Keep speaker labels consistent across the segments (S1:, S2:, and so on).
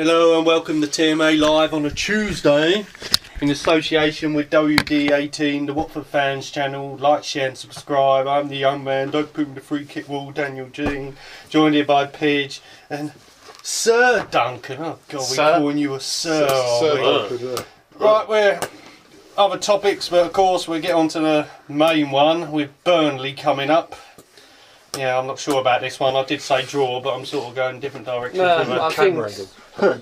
S1: Hello and welcome to TMA Live on a Tuesday in association with WD18 The Watford Fans channel. Like, share and subscribe. I'm the young man, don't put me the free kick wall, Daniel Jean. Joined here by Pidge and Sir Duncan. Oh God, we're calling you a Sir.
S2: Sir.
S1: Right, we're other topics, but of course we'll get on to the main one with Burnley coming up. Yeah, I'm not sure about this one. I did say draw, but I'm sort of going different directions.
S2: I think...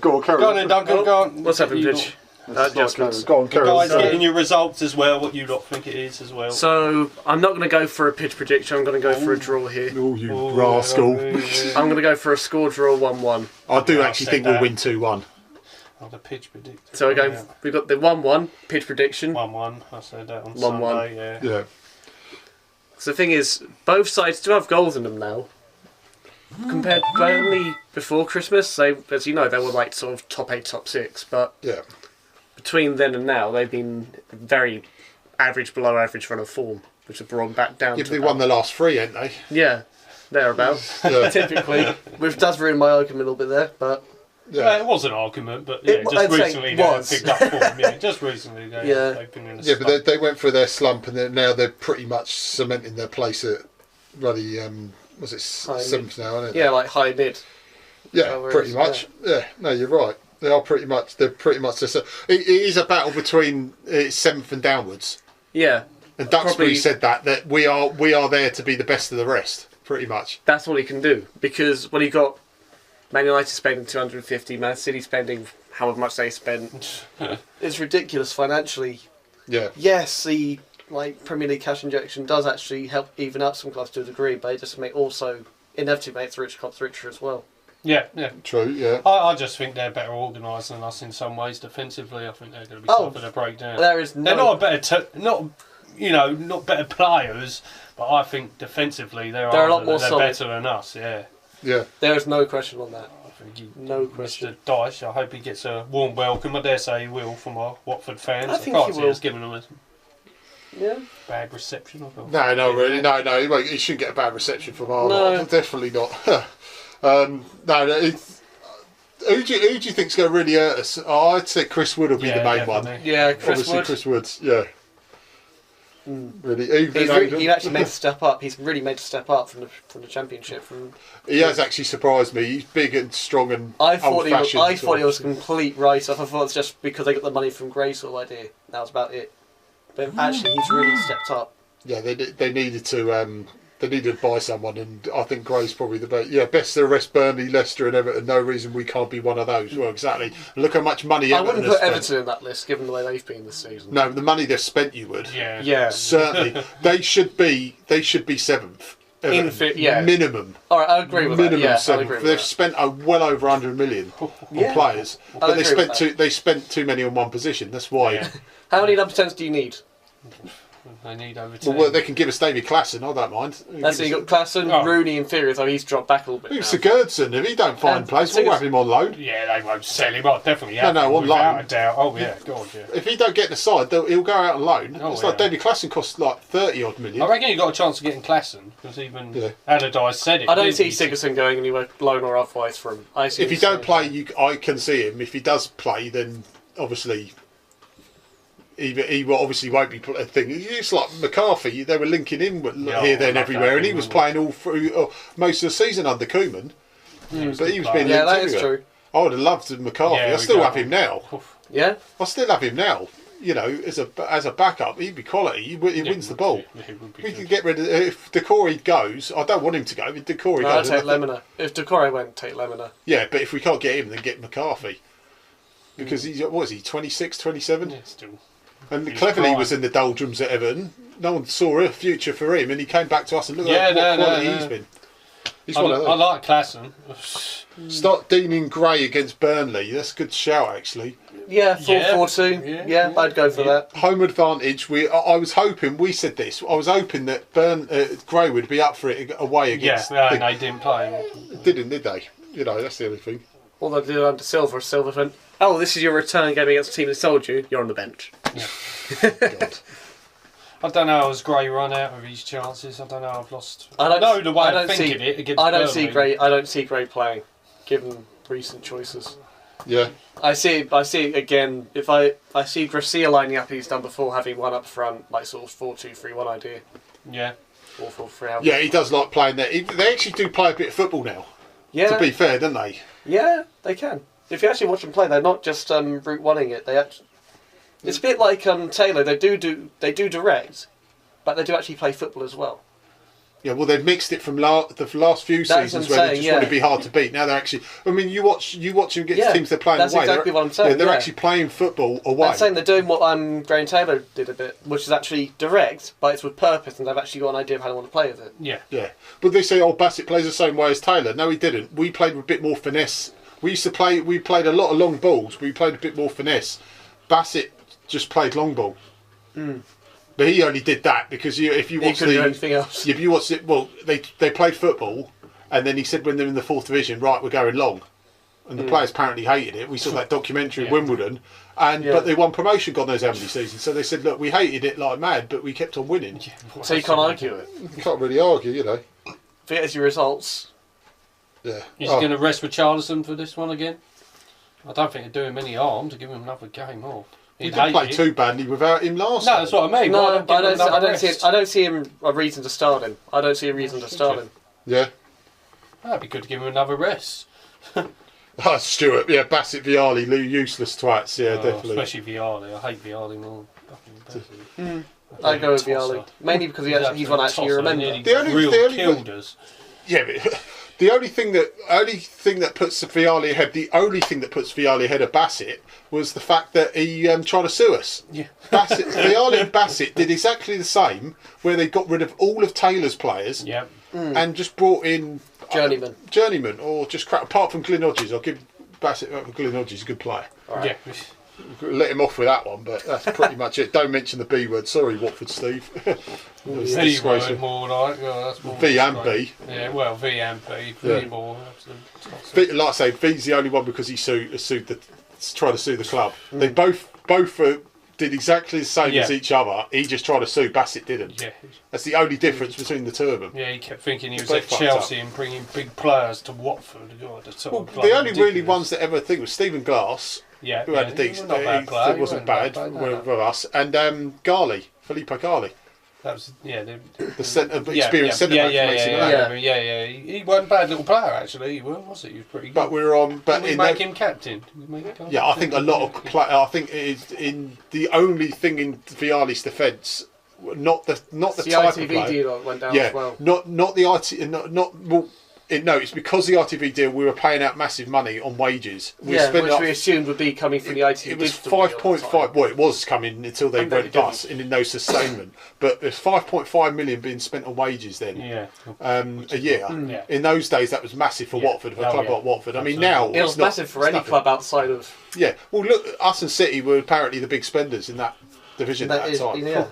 S2: Go on, carry
S1: Go on then, Duncan, go on.
S3: What's happening, Dyche?
S2: Adjustments. Go on, carry
S1: Guys,
S2: on.
S1: getting your results as well, what you lot think it is as well.
S3: So, I'm not going to go for a pitch prediction, I'm going to go for a draw here.
S2: Oh, you rascal.
S3: I'm going to go for a score draw 1-1.
S2: I do actually think we'll win 2-1.
S1: Oh, the pitch prediction.
S3: So we've got the 1-1 pitch prediction.
S1: 1-1, I said that on
S3: 1-1.
S1: Sunday,
S2: Yeah.
S3: So the thing is, both sides do have goals in them now. Compared to Burnley before Christmas, they, as you know, they were like sort of top 8, top 6, but between then and now, they've been very average, below average run of form, which have brought them back down to
S2: They won the last 3, ain't they?
S3: Yeah, thereabouts. Typically. Which does ruin my argument a little bit there, but...
S1: Yeah. It was an argument, but yeah, just recently they picked up form. Yeah, just recently they've been in a slump.
S2: But they went through their slump and now they're pretty much cementing their place at bloody, was it 7th now, isn't it?
S3: Yeah, like high mid.
S2: Yeah, pretty much. Yeah, no, you're right. They're pretty much this. It is a battle between 7th and downwards.
S3: Yeah.
S2: And Duxbury said that we are there to be the best of the rest, pretty much.
S3: That's all he can do, because when he got Man United spending 250, Man City spending however much they spent, it's ridiculous financially.
S2: Yeah.
S3: Yes, the Premier League cash injection does actually help even up some clubs to a degree, but it just also inevitably makes the rich clubs richer as well.
S1: Yeah.
S2: True, yeah.
S1: I just think they're better organised than us in some ways defensively. I think they're going to be tougher to break down.
S3: They're
S1: not better players, but I think defensively they're a lot more solid. Better than us. Yeah.
S2: Yeah.
S3: There is no question on that. No
S1: Mr.
S3: question.
S1: Dyche, I hope he gets a warm welcome. I dare say he will from our Watford fans.
S3: I think
S1: can't
S3: he
S1: see
S3: will.
S1: us giving them a bad reception.
S2: No, really. No. He shouldn't get a bad reception from our lot. Definitely not. Who do you think's going to really hurt us? Oh, I'd say Chris Wood will be the main one.
S3: Yeah, Chris Wood.
S2: Yeah. Really,
S3: he actually made to step up. He's really made to step up from the Championship.
S2: He has actually surprised me. He's big and strong and old-fashioned.
S3: I thought he was a complete write-off. I thought it's just because they got the money from Gray sort of idea. That was about it. But actually, he's really stepped up.
S2: Yeah, they needed to. They needed to buy someone, and I think Gray's probably the best. Yeah, best of the rest, Burnley, Leicester and Everton. No reason we can't be one of those. Well, exactly. Look how much money Everton
S3: I wouldn't put Everton in that list, given the way they've been this season.
S2: No, the money they've spent, you would.
S3: Yeah.
S2: Certainly. They should be 7th. Minimum.
S3: All right, I agree with
S2: minimum
S3: that. Yeah,
S2: 7th. They've spent well over 100 million on players, but they spent too many on one position. That's why.
S1: Yeah.
S3: How many number 10s do you need?
S1: They need over 10.
S2: Well, they can give us David Klassen, I don't mind.
S3: That's it, you've got Klassen, Rooney inferior, though he's dropped back a little bit.
S2: Who's Sigurdsson? If he don't find place, we'll have him on loan.
S1: Yeah, they won't sell him. Definitely have
S2: him. On loan.
S1: Without a doubt. Oh, yeah, God, yeah.
S2: If he don't get in the side, he'll go out on loan. It's like David Klassen costs like 30 odd million.
S1: I reckon you've got a chance of getting Klassen, because even Allardyce said it.
S3: I don't see Sigurdsson going anywhere loan or otherwise for him.
S2: If he don't play, I can see him. If he does play, then obviously... He obviously won't be a thing. It's like McCarthy; they were linking him here, there, and everywhere, and he was playing all through most of the season under Koeman. But he was being linked
S3: that
S2: everywhere.
S3: Is true.
S2: I would have loved McCarthy. I still have him now.
S3: Yeah,
S2: I still have him now. You know, as a backup, he'd be quality. He wins the ball. We can get rid of if Decore goes. I don't want him to go. If Decore goes,
S3: I'd take Lemina. If Decore went, take Lemina.
S2: Yeah, but if we can't get him, then get McCarthy. Because he's 26, 27?
S1: Yeah, still.
S2: And Cleverley was in the doldrums at Everton. No one saw a future for him, and he came back to us and look at what quality he's been. He's one of those.
S1: I like Klassen.
S2: Start deaning Gray against Burnley. That's a good shout, actually.
S3: Yeah, 4-4-2. Yeah, I'd go for that.
S2: Home advantage. I was hoping. We said this. I was hoping that Gray would be up for it away against.
S1: Yeah, they didn't play.
S2: Did they? You know, that's the only thing.
S3: All they did under Silver went, oh, this is your return game against a team that sold you. You're on the bench.
S1: Yeah. God. I don't know. Has Gray run out of his chances? I don't know. I've lost. I don't know the way of thinking it against.
S3: I don't see Gray playing, given recent choices.
S2: Yeah.
S3: I see it again. If I see Gracia lining up, he's done before, having one up front, like sort of 4-2-3-1 idea.
S1: Yeah.
S3: 4-4-3.
S2: Yeah, he does like playing that. They actually do play a bit of football now.
S3: Yeah.
S2: To be fair, don't they?
S3: Yeah, they can. If you actually watch them play, they're not just route one-ing it. They actually, it's a bit like Taylor. They do direct, but they do actually play football as well.
S2: Yeah, well, they've mixed it from the last few seasons where they just want to be hard to beat. Now they're actually. I mean, you watch them against teams they're playing
S3: that's
S2: away.
S3: That's exactly what I'm saying.
S2: Yeah, they're actually playing football away.
S3: I'm saying they're doing what Graham Taylor did a bit, which is actually direct, but it's with purpose, and they've actually got an idea of how they want to play with it.
S1: Yeah.
S2: Yeah, but they say, oh, Bassett plays the same way as Taylor. No, he didn't. We played with a bit more finesse. We played a lot of long balls. We played a bit more finesse. Bassett just played long ball. Mm. But he only did that because if you watch
S3: anything else.
S2: If you watch it, well, they played football, and then he said when they're in the 4th division, right, we're going long, and the players apparently hated it. We saw that documentary in Wimbledon, but they won promotion, God knows how many seasons. So they said, look, we hated it like mad, but we kept on winning.
S3: Yeah, so you can't argue it.
S2: You can't really argue, you know.
S3: There's your results.
S2: Yeah.
S1: He's going to rest Richarlison for this one again. I don't think it'd do him any harm to give him another game off.
S2: We didn't play too badly without him last time.
S1: No, that's what I mean.
S3: No, I don't see him a reason to start him. I don't see a reason to start him.
S2: Yeah.
S1: That'd be good to give him another rest.
S2: Oh, Stuart, yeah, Bassett, Vialli, useless twats, yeah, definitely.
S1: Especially Vialli. I hate Vialli more.
S3: I go with Vialli. Mainly because he's one actually you remember.
S1: The only killed us.
S2: Yeah, but the only thing that puts Vialli ahead of Bassett was the fact that he tried to sue us.
S1: Yeah.
S2: Vialli and Bassett did exactly the same, where they got rid of all of Taylor's players and just brought in journeyman, or just crap. Apart from Glyn Hodges, I'll give Bassett up for Glyn Hodges, a good player.
S3: Right.
S1: Yeah.
S2: Let him off with that one, but that's pretty much it. Don't mention the B word. Sorry, Watford Steve.
S1: V word more like that's more
S2: V and B.
S1: Yeah, well, V and B. V more.
S2: Like I say, V's the only one because he tried to sue the club. They both did exactly the same as each other. He just tried to sue. Bassett didn't. Yeah. That's the only difference between the two of them.
S1: Yeah, he kept thinking he was at Chelsea and bringing big players to Watford.
S2: The only really ones that ever think was Stephen Glass.
S1: Yeah,
S2: who had a decent player. It wasn't bad with us. And Garley, Filippo Garley.
S1: That was
S2: the experienced centre back.
S1: Yeah. He wasn't a bad little player actually. He was he was pretty good.
S2: But we were on. But
S1: we make him captain.
S2: Yeah, I think a lot of I think it is in the only thing in Vialli's defence. Not the type of player.
S3: deal went down as well.
S2: Not the IT. No, it's because the ITV deal. We were paying out massive money on wages.
S3: Which we assumed would be coming from the ITV.
S2: It was 5.5. Well, it was coming until they went bust and in no sustainment. But there's 5.5 million being spent on wages then.
S1: Yeah.
S2: A year. Yeah. In those days, that was massive for Watford, for a club like Watford. I mean, now
S3: it was massive for any club outside of.
S2: Yeah. Well, look, us and City were apparently the big spenders in that division at that time.
S3: Yeah.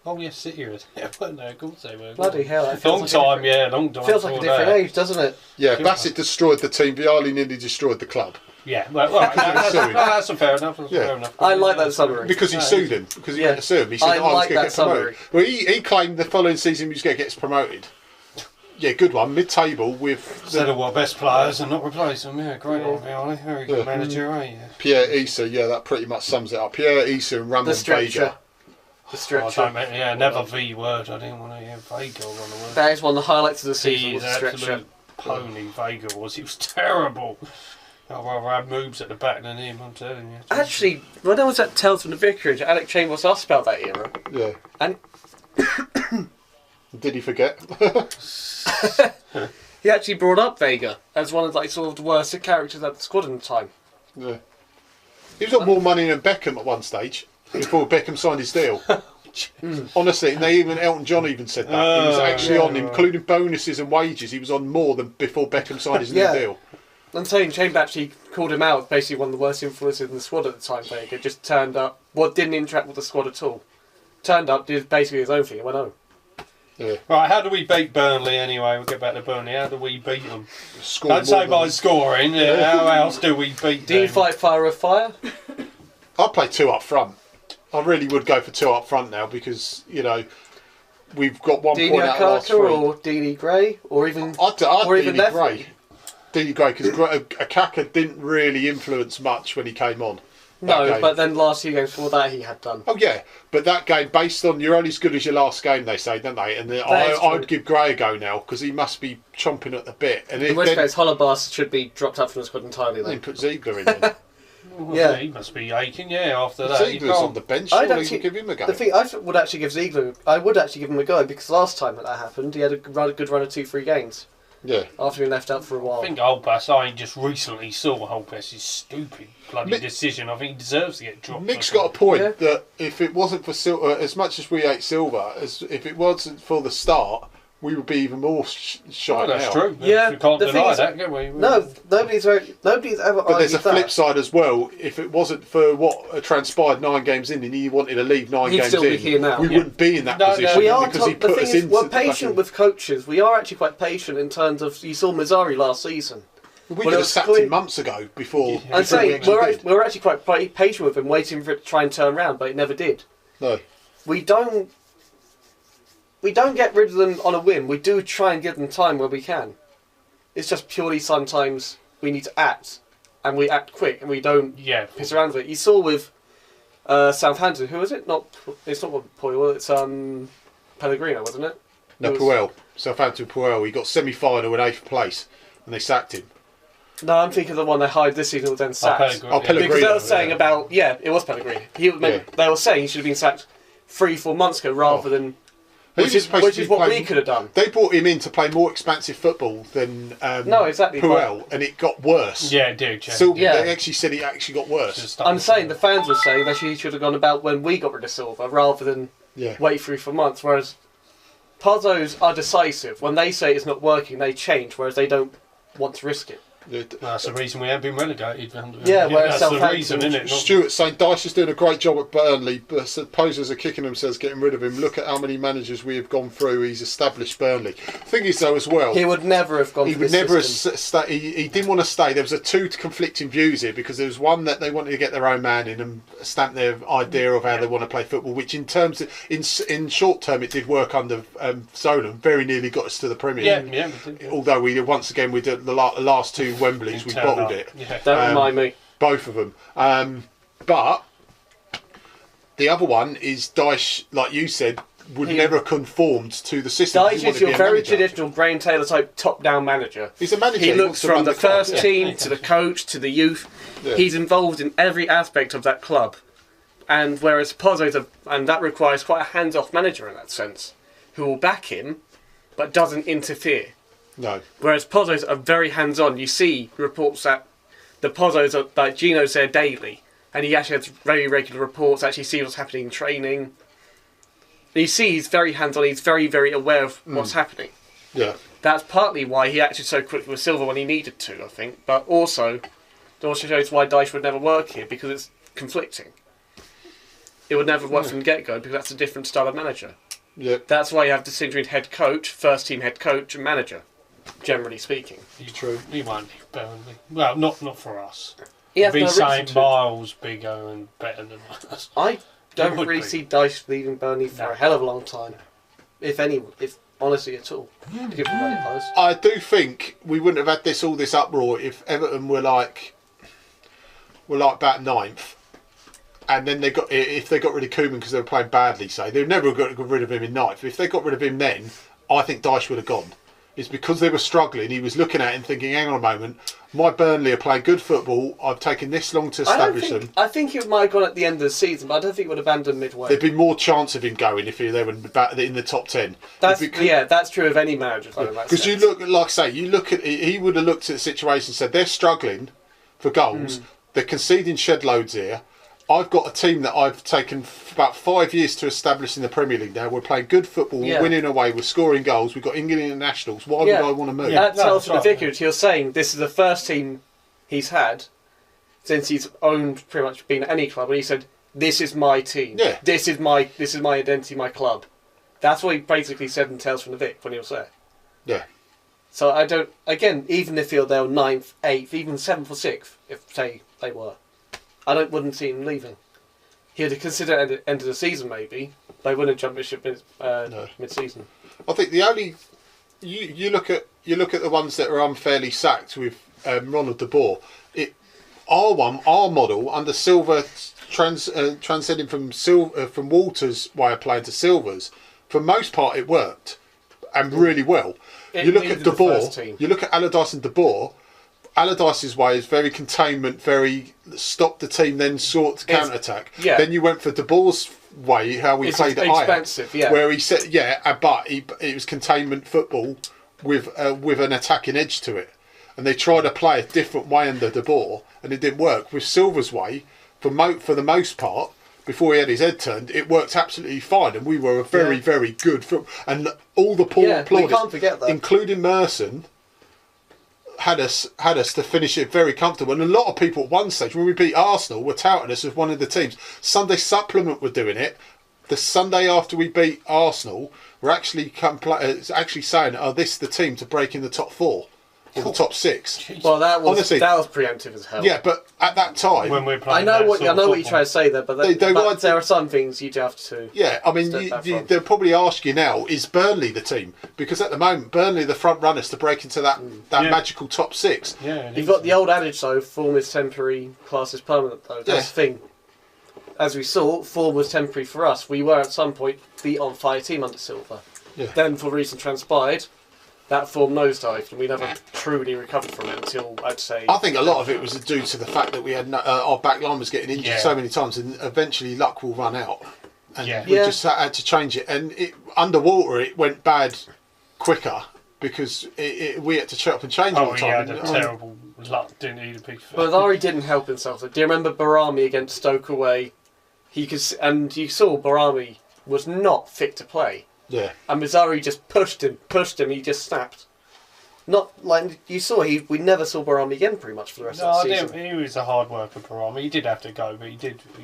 S1: Oh yes, City was. Yeah, weren't they? Of course they were.
S3: Bloody hell!
S1: Long time.
S3: Feels like a different age, doesn't it?
S2: Yeah, Bassett destroyed the team. Vialli nearly destroyed the club.
S1: Yeah, well, that's fair enough. Fair enough.
S3: I like that summary.
S2: Because he sued him. Because he went to sue him. He said, I was going to get promoted. Well, he claimed the following season he was going to get promoted. Yeah, good one. Mid-table with...
S1: Instead of best players and not replace them. Yeah, great one, Vialli. Very good manager, eh? Yeah.
S2: Pierre Issa, that pretty much sums it up. Pierre Issa and Ramon Vega.
S3: The stretcher.
S1: Never V word. I didn't want to hear Vega on the word.
S3: That is one of the highlights of the season.
S1: He's an absolute pony. Vega was. He was terrible. I'd rather have moves at the back than him. I'm telling you.
S3: Actually, when I was at Tales from the Vicarage, Alec Chambers asked about that era.
S2: Yeah.
S3: And
S2: did he forget?
S3: He actually brought up Vega as one of the worst characters at the squad at the time.
S2: Yeah. He was on more money than Beckham at one stage. Before Beckham signed his deal. Honestly, Elton John even said that. He was actually on, including bonuses and wages, he was on more than before Beckham signed his new deal.
S3: And Tony Chambers actually called him out, basically one of the worst influences in the squad at the time. Vega just turned up, didn't interact with the squad at all. Turned up, did basically his own thing, and went home.
S1: Yeah. Right, how do we beat Burnley anyway? We'll get back to Burnley. How do we beat them? Don't say by scoring. How else do we beat them?
S3: Do you fight fire with fire?
S2: I'd play two up front. I really would go for two up front now because, we've got 1 point out of the last three.
S3: Or Deanie Gray, or even
S2: I'd
S3: Deanie
S2: Gray. did great because Akaka didn't really influence much when he came on.
S3: No, but then last 2 games before that he had done.
S2: Oh yeah, but that game, based on you're only as good as your last game, they say, don't they? And I'd give Gray a go now because he must be chomping at the bit. And
S3: in which case, Hollebass should be dropped up from the squad entirely.
S2: Then put Ziegler in. Then.
S1: Yeah, he must be aching. Yeah, after that,
S2: Ziegler's on the bench. I'd actually give him a go.
S3: The thing I would actually give Ziegler, I would actually give him a go because last time that happened, he had a good run of 2-3 games.
S2: Yeah.
S3: After being left out for a while.
S1: I think I just recently saw Holpass's stupid bloody decision. I think he deserves to get dropped.
S2: Mick's got a point that if it wasn't for Silva, as much as we hate Silva, as if it wasn't for the start, we would be even more shy now.
S1: That's true.
S3: Yeah,
S1: we can't deny that, can we?
S3: No, nobody's ever.
S2: But there's a flip side as well. If it wasn't for what transpired 9 games in, and he wanted to leave 9 games
S3: still
S2: in,
S3: be here now.
S2: we wouldn't be in that position.
S3: We are
S2: because he put us into
S3: we're patient with coaches. We are actually quite patient in terms of. You saw Mazzari last season.
S2: We could have sacked him months ago before.
S3: I'm saying we're actually quite patient with him, waiting for it to try and turn around, but it never did.
S2: No,
S3: we don't get rid of them on a whim. We do try and give them time where we can. It's just purely sometimes we need to act, and we act quick, and we don't piss around with it. You saw with Southampton, who was it? It's not Puel, it's Pellegrino, wasn't it?
S2: No, Puel. Southampton Puel. He got semi-final in 8th place, and they sacked him.
S3: No, I'm thinking of the one they hired this season was then sacked.
S2: Pellegrino.
S3: Because they were saying about it was Pellegrino. They were saying he should have been sacked 3-4 months ago rather than. Which is what we could have done.
S2: They brought him in to play more expansive football than
S3: exactly,
S2: Puel, and it got worse.
S1: Yeah, it did.
S2: They actually said it actually got worse.
S3: I'm saying the fans were saying that he should have gone about when we got rid of Silva rather than wait 3-4 months. Whereas Pozzos are decisive. When they say it's not working, they change, whereas they don't want to risk it.
S1: That's the reason we have been relegated.
S3: Whereas
S1: that's the reason, isn't it?
S2: Stuart's saying Dyche is doing a great job at Burnley, but Posers are kicking themselves getting rid of him. Look at how many managers we have gone through. He's established Burnley. Thing is, though, as well,
S3: he would never have gone. He would never have
S2: he didn't want to stay. There was 2 conflicting views here because there was one that they wanted to get their own man in and stamp their idea of how they want to play football. Which, in terms of, in short term, it did work under Solon. Very nearly got us to the Premier League. Although we once again we did the last 2 Wembleys we bottled it.
S3: Don't remind me.
S2: Both of them. But the other one is Dyche, like you said, would never have conformed to the system.
S3: Dyche is your very traditional Graham Taylor type top-down manager.
S2: He's a manager.
S3: He looks from the first team to the coach to the youth. Yeah. He's involved in every aspect of that club. And whereas Pozzo's and that requires quite a hands-off manager in that sense, who will back him, but doesn't interfere.
S2: No.
S3: Whereas Pozzos are very hands-on. You see reports that the Pozzos are, like Gino's there daily, and he actually has very regular reports, actually see what's happening in training. And you see he's very hands-on, he's very, very aware of what's happening.
S2: Yeah.
S3: That's partly why he acted so quickly with Silva when he needed to, I think. But also, it also shows why Dyche would never work here, because it's conflicting. It would never work from the get-go, because that's a different style of manager.
S2: Yeah.
S3: That's why you have distinction between head coach, first-team head coach, and manager. Generally speaking,
S2: it's true.
S1: He won't be Burnley. Well, not for us.
S3: He'll
S1: be St miles bigger and better than us.
S3: I don't really see Dyche leaving Burnley for a hell of a long time, if honestly at all. To give the right price.
S2: I do think we wouldn't have had all this uproar if Everton were like about 9th. And then if they got rid of Koeman because they were playing badly, say they'd never got rid of him in 9th. If they got rid of him then, I think Dyche would have gone. It's because they were struggling. He was looking at it and thinking, hang on a moment, my Burnley are playing good football. I've taken this long to establish them.
S3: I think it might have gone at the end of the season, but I don't think it would have abandoned midway.
S2: There'd be more chance of him going if they were in the top 10.
S3: That's true of any manager.
S2: Because you look, like I say, he would have looked at the situation and said, they're struggling for goals. They're conceding shed loads here. I've got a team that I've taken about 5 years to establish in the Premier League now. We're playing good football, we're winning away, we're scoring goals, we've got England internationals. Why would I want to move?
S3: At Telford the Vicarage, you're saying this is the first team he's had since he's owned pretty much been at any club, and he said, this is my team.
S2: Yeah.
S3: This is my identity, my club. That's what he basically said in Tales from the Vic when he was there.
S2: Yeah.
S3: So I don't, again, even if they were 9th, 8th, even 7th or 6th, if say they were, wouldn't see him leaving. He'd consider at the end of the season maybe, but he wouldn't jump ship mid-season.
S2: I think the only you look at the ones that are unfairly sacked with Ronald de Boer. Our model under Silver transcending from Walter's way of playing to Silver's. For most part, it worked and really well. You look at de Boer. You look at Allardyce and de Boer. Allardyce's way is very containment, very stop the team, then sort counter attack. Yeah. Then you went for de Boer's way, how we played at Ajax, where he said, but it was containment football with an attacking edge to it, and they tried to play a different way under de Boer, and it didn't work. With Silver's way, for the most part, before he had his head turned, it worked absolutely fine, and we were a very, very good football. And all the applauders, including Merson, had us to finish it very comfortable. And a lot of people at one stage, when we beat Arsenal, were touting us as one of the teams. Sunday Supplement were doing it. The Sunday after we beat Arsenal, we're actually saying, "Oh, this is the team to break in the top 4 or the top 6."
S3: Well, that was preemptive as hell.
S2: Yeah, but at that time,
S1: when we're playing,
S3: I know what you're trying to say there, but there are some things you'd have to.
S2: Yeah, I mean, they'll probably ask you now: is Burnley the team? Because at the moment, Burnley are the front runners to break into that magical top 6.
S1: Yeah,
S3: you've got the old adage though: form is temporary, class is permanent. Though that's the thing. As we saw, form was temporary for us. We were at some point the on-fire team under Silver. Yeah. Then, for reasons transpired, that form nosedived, and we never truly recovered from it until, I'd say...
S2: I think a lot of it was due to the fact that we had our back line was getting injured so many times, and eventually luck will run out. And we just had to change it. And underwater, it went bad quicker because we had to shut up and change all the time.
S1: He had a terrible luck, didn't he?
S3: But Ari didn't help himself. Do you remember Barami against Stoke away? And you saw Barami was not fit to play.
S2: Yeah.
S3: And Mazzari just pushed him, he just snapped. Not like you saw, we never saw Barami again pretty much for the rest of the season.
S1: He was a hard worker, Barami. He did have to go, but he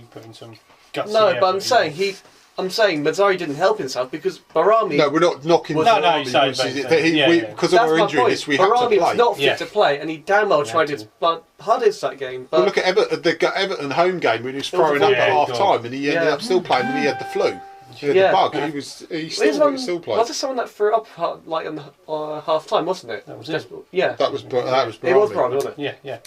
S1: put in some guts.
S3: No, but I'm saying Mazzari didn't help himself because Barami...
S2: No, we're not knocking Barami. Because of our injury list, we had to play.
S3: Barami was not fit to play, and he damn well tried his hardest that game. But
S2: look at the Everton home game when he was throwing up at half-time, and he ended up still playing, and he had the flu. He had the bug. He still played.
S3: Was there someone that threw up like on half-time, wasn't it?
S1: That was it.
S3: Yeah.
S2: That was Barami.
S3: It was Barami, wasn't
S1: it? Yeah.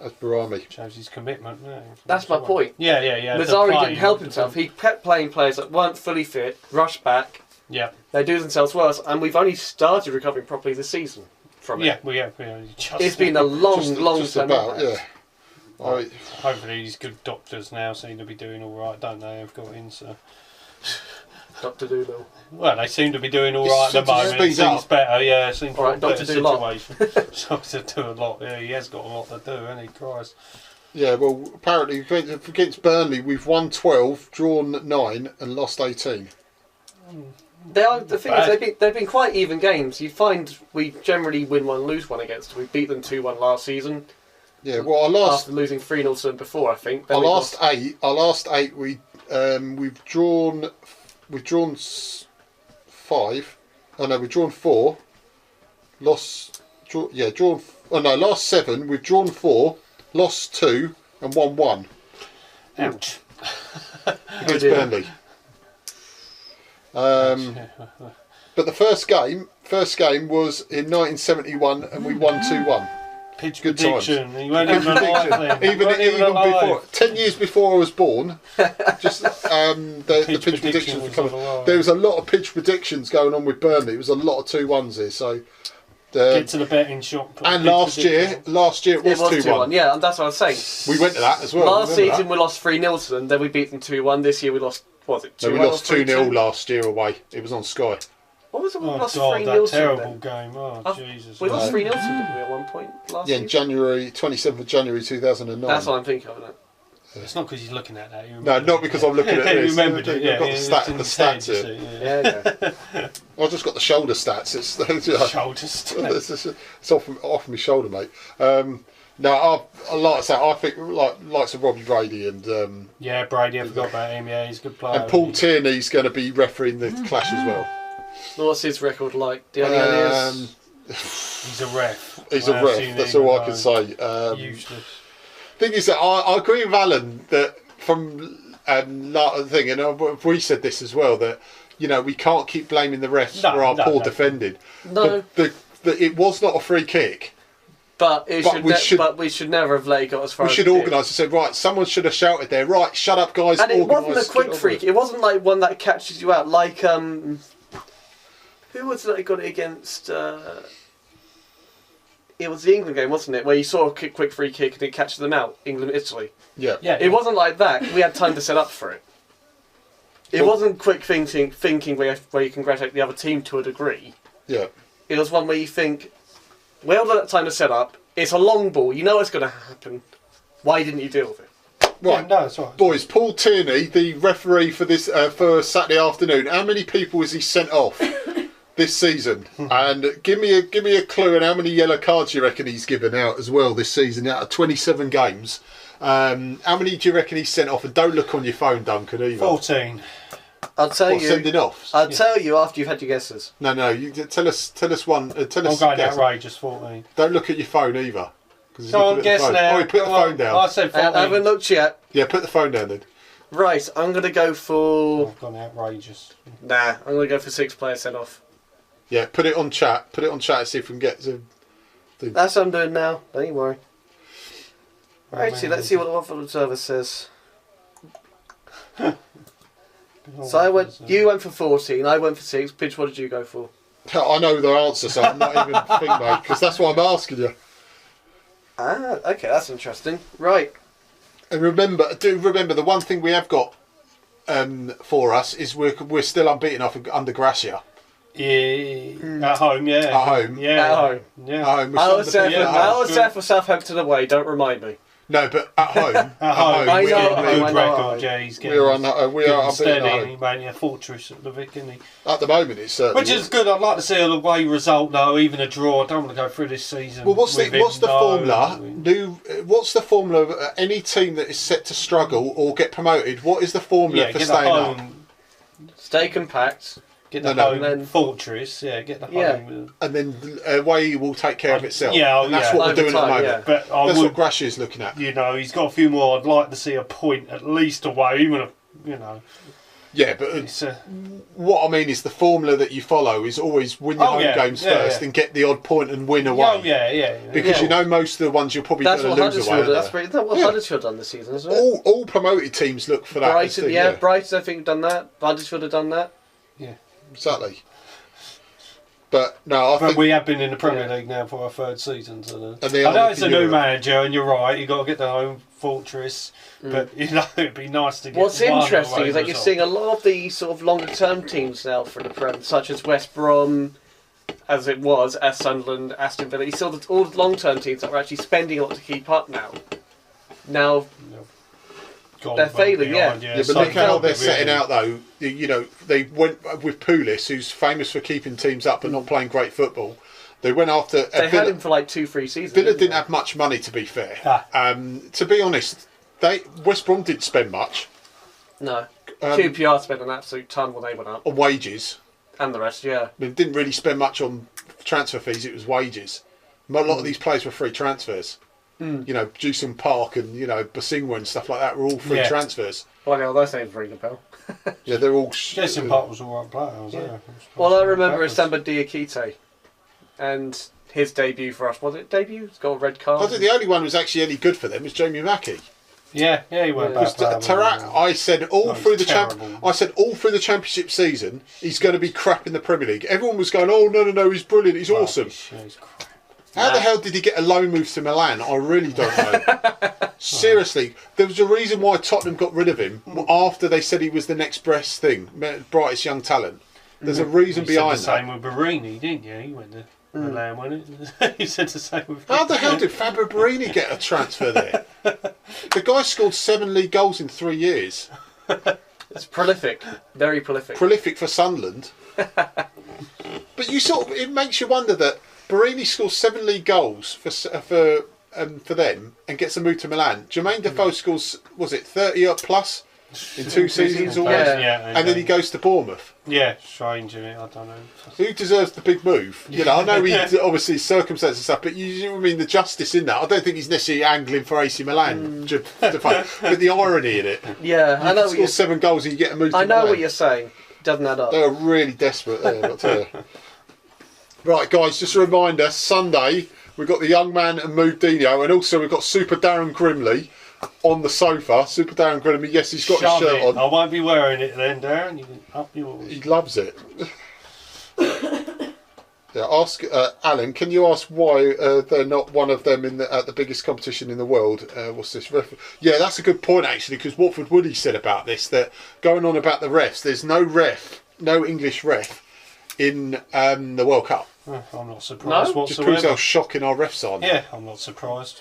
S2: That's Barami.
S1: Shows his commitment. Yeah,
S3: that's my point.
S1: Yeah.
S3: Mazzari didn't help himself. He kept playing players that weren't fully fit, rushed back.
S1: Yeah.
S3: They do themselves worse, and we've only started recovering properly this season from it.
S1: Yeah, we have.
S3: It's been a long term.
S1: Hopefully these good doctors now seem to be doing all right, don't they? They've got in, so...
S3: Dr. Doolittle.
S1: Well, they seem to be doing all right at the moment. It seems better, yeah. It seems to be a better situation. Dr. do a lot. Yeah, he has got a lot to do, hasn't he? Christ.
S2: Yeah, well, apparently against Burnley, we've won 12, drawn 9, and lost 18.
S3: The thing is, they've been quite even games. You find we generally win one, lose one against. We beat them 2-1 last season.
S2: Yeah, well,
S3: after losing 3-0 to them before, I think.
S2: Our last eight, we've drawn 5. Oh no, we've drawn 4. Last 7. We've drawn 4, lost 2, and won 1.
S1: Ouch.
S2: Against Burnley. But the first game was in 1971, and we won 2-1.
S1: Pitch
S2: good
S1: prediction.
S2: Times.
S1: He won't even alive then.
S2: Even before, 10 years before I was born, just the pitch predictions were coming. There was a lot of pitch predictions going on with Burnley. It was a lot of 2-1s here. So
S1: get to the betting shop.
S2: And last year it was 2-1.
S3: Yeah, and that's what I was saying.
S2: We went to that as well.
S3: Last season we lost 3-0 to them. Then we beat them 2-1. This year we lost. What was it? 2-1
S2: no, we lost 2-0 last year away. It was on Sky.
S3: What was it? We lost
S1: 3-0
S3: that
S1: terrible game. Oh, Jesus.
S3: We lost 3-0 to them at one point last season.
S2: In January, 27th of January 2009.
S3: That's what I'm thinking of, isn't it?
S1: It's not because he's looking at that.
S2: No, not because I'm looking at it.
S1: You remembered it, yeah.
S2: I've got the stats here.
S3: Yeah.
S2: I've just got the shoulder stats. It's
S1: shoulder stats.
S2: It's off my shoulder, mate. No, like I say, I think likes of Robbie Brady and
S1: yeah, Brady. I forgot about him. Yeah, he's a good player.
S2: And Paul Tierney's going to be refereeing the clash as well.
S3: What's his record like? Do you have any ideas?
S1: He's a ref.
S2: He's a ref. That's all I can say.
S1: Useless.
S2: Thing is that I agree with Alan that from the thing, and we said this as well, that we can't keep blaming the refs for our poor defending.
S3: No.
S2: It was not a free kick.
S3: But we should never have let it go as far as
S2: we should organise and say, right, someone should have shouted there, right, shut up, guys.
S3: And it wasn't a quick freak. It wasn't like one that catches you out. Like, who was it that got it against? It was the England game, wasn't it? Where you saw a quick free kick and it catches them out. England, Italy.
S2: Yeah.
S3: It wasn't like that. We had time to set up for it. It wasn't quick thinking where you congratulate the other team to a degree.
S2: Yeah.
S3: It was one where you think, well, that time to set up. It's a long ball. You know it's going to happen. Why didn't you deal with it?
S2: Right,
S1: yeah, no, that's right.
S2: Boys. Paul Tierney, the referee for this for Saturday afternoon. How many people has he sent off this season? And give me a clue on how many yellow cards you reckon he's given out as well this season out of 27 games. How many do you reckon he's sent off? And don't look on your phone, Duncan, either.
S1: 14.
S3: I'll tell you.
S2: Sending off.
S3: I'll tell you after you've had your guesses.
S2: No. You tell us one. Tell us.
S1: I'm going outrageous. 14.
S2: Don't look at your phone either.
S1: Go on, guess now.
S2: Oh, put the phone down.
S1: I said 14.
S3: I haven't looked yet.
S2: Yeah, put the phone down then.
S3: Right, I'm going to go for...
S1: I've gone outrageous.
S3: Nah, I'm going to go for 6 players sent off.
S2: Yeah, put it on chat. Put it on chat and see if we can get to...
S3: That's what I'm doing now. Don't you worry. Right, let's see what the Watford Observer says. So you went for 14, I went for 6. Pidge, what did you go for?
S2: I know the answer, so I'm not even thinking, mate, because that's why I'm asking you.
S3: Ah, okay, that's interesting. Right.
S2: And remember the one thing we have got for us is we're still unbeaten under Gracia.
S1: Yeah, at home, yeah.
S2: At home.
S1: Yeah.
S3: At home.
S1: Yeah.
S2: At home.
S3: I was there for Southampton away, don't remind me.
S2: No, but at home.
S1: At home.
S3: I
S1: We're
S3: know,
S1: getting a good
S3: I know.
S1: record, yeah. He's getting
S2: we are unbeaten
S1: steady,
S2: at
S1: and he
S2: home.
S1: made a fortress at the Vic, isn't he?
S2: At the moment, it's certainly.
S1: Which is good. I'd like to see a away result, though, even a draw. I don't want to go through this season.
S2: Well, what's the formula?
S1: No.
S2: What's the formula of any team that is set to struggle or get promoted? What is the formula for staying up?
S3: Stay compact.
S1: Get the home fortress, get the home.
S2: And then away will take care of itself.
S1: Yeah,
S2: and that's what we're doing at the moment.
S3: Yeah.
S1: But
S2: that's what Gratia's looking at.
S1: He's got a few more. I'd like to see a point at least away, even
S2: Yeah, but what I mean is the formula that you follow is always win your home games first and get the odd point and win away.
S1: Oh, yeah.
S2: Because most of the ones you're probably going to lose away.
S3: That's what Huddersfield done this season, isn't it?
S2: All promoted teams look for that.
S3: Brighton, Brighton I think done that. Huddersfield have done that.
S1: Yeah.
S2: Exactly. But no, I think
S1: we have been in the Premier League now for our 3rd season. So
S2: I
S1: know it's a new manager, and you're right. You've got to get the home fortress, but it'd be nice to get.
S3: What's interesting is that you're seeing a lot of the sort of longer term teams now for the Prem, such as West Brom, as Sunderland, Aston Villa. You saw that all the long term teams that were actually spending a lot to keep up now. Now. They're failing,
S2: Yeah, but look how they're setting out, though. They went with Pulis, who's famous for keeping teams up but not playing great football. They went after.
S3: They had him for like 2-3 seasons.
S2: Villa didn't have much money, to be fair. To be honest, West Brom didn't spend much.
S3: No. QPR spent an absolute ton when they went up.
S2: On wages.
S3: And the rest, yeah.
S2: They didn't really spend much on transfer fees, it was wages. A lot of these players were free transfers. Juice Park and Basingwa and stuff like that were all free transfers.
S3: Well, yeah, those names ring a bell.
S2: Yeah, they're all.
S1: Jason Park was all right player.
S3: Well, I remember Asamba Diakite and his debut for us. Was it debut? He's got a red card.
S2: I think the only one who was actually any good for them was Jamie Mackey.
S1: Yeah, he went back.
S2: Tarak, I said all through the championship season, he's going to be crap in the Premier League. Everyone was going, "Oh no, he's brilliant, he's awesome."
S1: He's crap.
S2: How the hell did he get a loan move to Milan? I really don't know. Seriously, there was a reason why Tottenham got rid of him after they said he was the next brightest young talent. There's a reason behind that.
S1: Said the same with Barini, didn't you? He went to Milan, wasn't it? He said the same with.
S2: How the hell did Fabio Barini get a transfer there? The guy scored 7 league goals in 3 years.
S3: It's prolific, very prolific.
S2: Prolific for Sunderland. But it makes you wonder that Barini scores 7 league goals for them and gets a move to Milan. Jermaine Defoe scores, was it 30 up plus in 2 seasons almost? And then he goes to Bournemouth.
S1: Yeah, strange, isn't it? I don't know.
S2: Who deserves the big move? I know he obviously circumstances and stuff, but you mean the justice in that? I don't think he's necessarily angling for AC Milan, but the irony in it.
S3: Yeah, I know.
S2: You score 7 goals and you get a move to
S3: I know
S2: Milan.
S3: what you're saying. doesn't add up.
S2: They're really desperate there, I'll tell you. Right, guys, just a reminder, Sunday, we've got the young man and Move Deano, and also we've got Super Darren Grimley on the sofa. Super Darren Grimley, yes, he's got his shirt on.
S1: I won't be wearing it then, Darren. You can up yours.
S2: He loves it. Yeah, ask Alan. Can you ask why they're not one of them at the biggest competition in the world? What's this? Yeah, that's a good point actually, because Watford Woody said about this, that going on about the refs. There's no English ref in the World Cup.
S1: I'm not surprised whatsoever.
S2: Just proves how shocking our refs are.
S1: Yeah, I'm not surprised.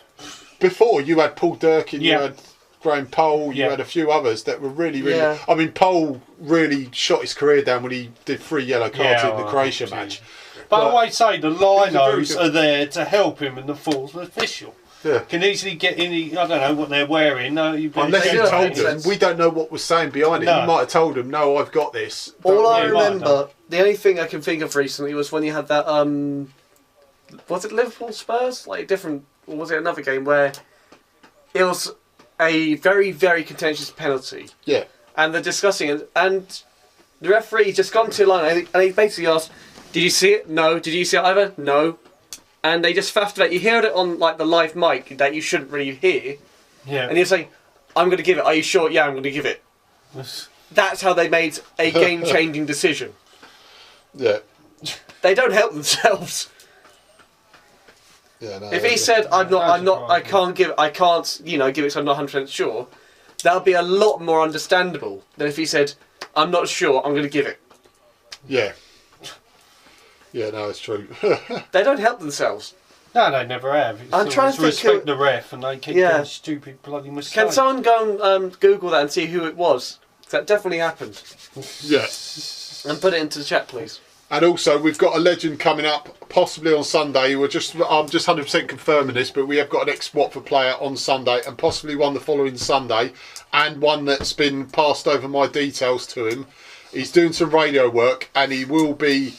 S2: Before you had Paul Durkin, you had Graham Pole, you had a few others that were really. I mean, Pole really shot his career down when he did 3 yellow cards in the Croatia match.
S1: But I always say the linos are there to help him and the fourth official.
S2: Yeah.
S1: Can easily get in. I don't know what they're wearing. No,
S2: unless you told them. We don't know what was saying behind it. You might have told them, "No, I've got this."
S3: All I remember, the only thing I can think of recently was when you had that. Was it Liverpool Spurs? Like different, or was it another game where it was a very, very contentious penalty?
S2: Yeah.
S3: And they're discussing it, and the referee just gone to the line and he basically asked, "Did you see it? No. Did you see it either? No." And they just faffed about. You heard it on like the live mic that you shouldn't really hear.
S1: Yeah.
S3: And you're saying, "I'm going to give it." Are you sure? Yeah, I'm going to give it. That's how they made a game-changing decision.
S2: Yeah.
S3: They don't help themselves.
S2: Yeah. No,
S3: if he said, I can't, give it 'cause I'm not 100% sure," that would be a lot more understandable than if he said, "I'm not sure. I'm going to give it."
S2: Yeah. Yeah, no, it's true.
S3: They don't help themselves.
S1: No, they never have.
S3: I'm trying to
S1: respect the ref, and they keep doing stupid bloody mistakes.
S3: Can someone go and Google that and see who it was? That definitely happened.
S2: Yes.
S3: And put it into the chat, please.
S2: And also, we've got a legend coming up, possibly on Sunday. I'm just 100% confirming this, but we have got an ex-Watford player on Sunday, and possibly one the following Sunday, and one that's been passed over my details to him. He's doing some radio work, and he will be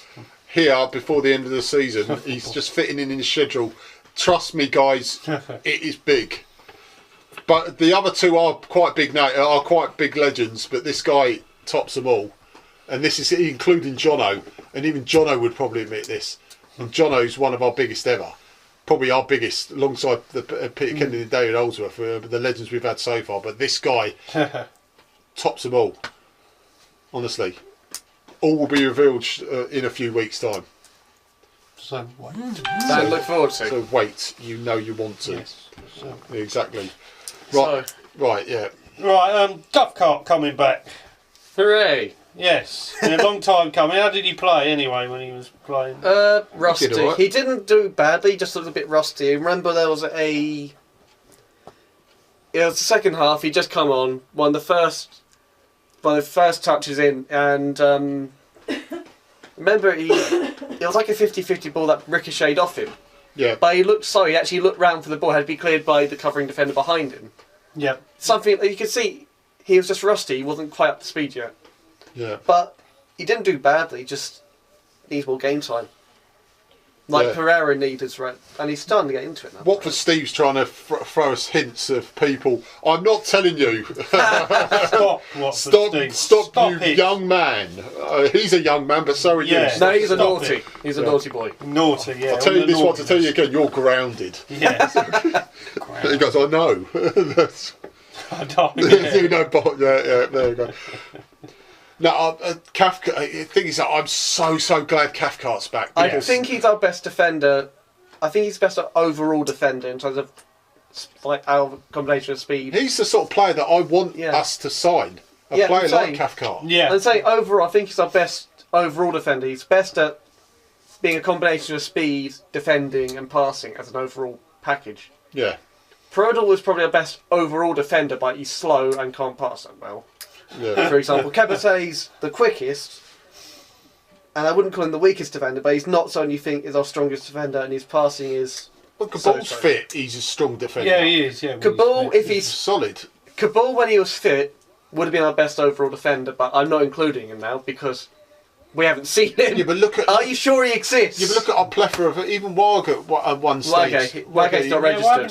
S2: here before the end of the season. He's just fitting in his schedule. Trust me, guys, it is big. But the other two are quite big legends, but this guy tops them all. And this is including Jono, and even Jono would probably admit this. And Jono's one of our biggest ever. Probably our biggest, alongside the Peter Kennedy and David Oldsworth, the legends we've had so far. But this guy tops them all. Honestly. All will be revealed in a few weeks' time.
S1: So wait.
S3: So look forward to.
S2: So wait, you know you want to.
S1: Yes. So.
S2: Exactly. Right. Right. Yeah.
S1: Right. Duff coming back.
S3: Hooray!
S1: Yes. Been a long time coming. How did he play anyway when he was playing?
S3: Rusty. He didn't do badly. Just looked a bit rusty. Remember, there was it was the second half. He just come on. One of the first touches in, and remember it was like a 50-50 ball that ricocheted off him.
S2: Yeah.
S3: But he actually looked round for the ball, had to be cleared by the covering defender behind him.
S1: Yeah.
S3: Something that you could see, he was just rusty, he wasn't quite up to speed yet.
S2: Yeah.
S3: But he didn't do badly, just needs more game time. Like Pereira needed, right? And he's starting to get into it now.
S2: Watford Steve's trying to throw us hints of people. I'm not telling you. Stop, you young man. He's a young man, but so are you.
S3: No, he's a naughty. He's a naughty boy.
S1: Naughty, yeah.
S2: I'll tell you this one to tell you again, you're grounded.
S1: Yes.
S2: He goes, I know.
S1: I know.
S2: Yeah, there you go. No, Cathcart. The thing is that I'm so glad Cathcart's back.
S3: I think he's our best defender. I think he's best overall defender in terms of like our combination of speed.
S2: He's the sort of player that I want us to sign. A player like Cathcart.
S3: Yeah. And say overall, I think he's our best overall defender. He's best at being a combination of speed, defending, and passing as an overall package.
S2: Yeah.
S3: Prodal was probably our best overall defender, but he's slow and can't pass that well.
S2: Yeah.
S3: For example, Kebate's the quickest, and I wouldn't call him the weakest defender, but he's not someone you think is our strongest defender, and his passing is...
S2: Well, Cabal's fit, he's a strong defender.
S1: Yeah, he is, yeah.
S3: Cabal, if he's...
S2: solid.
S3: Cabal, when he was fit, would have been our best overall defender, but I'm not including him now, because we haven't seen him.
S2: Yeah, but look at.
S3: Are you sure he exists?
S2: Yeah, but look at our plethora of even Wag at one stage.
S3: Waggy's not registered.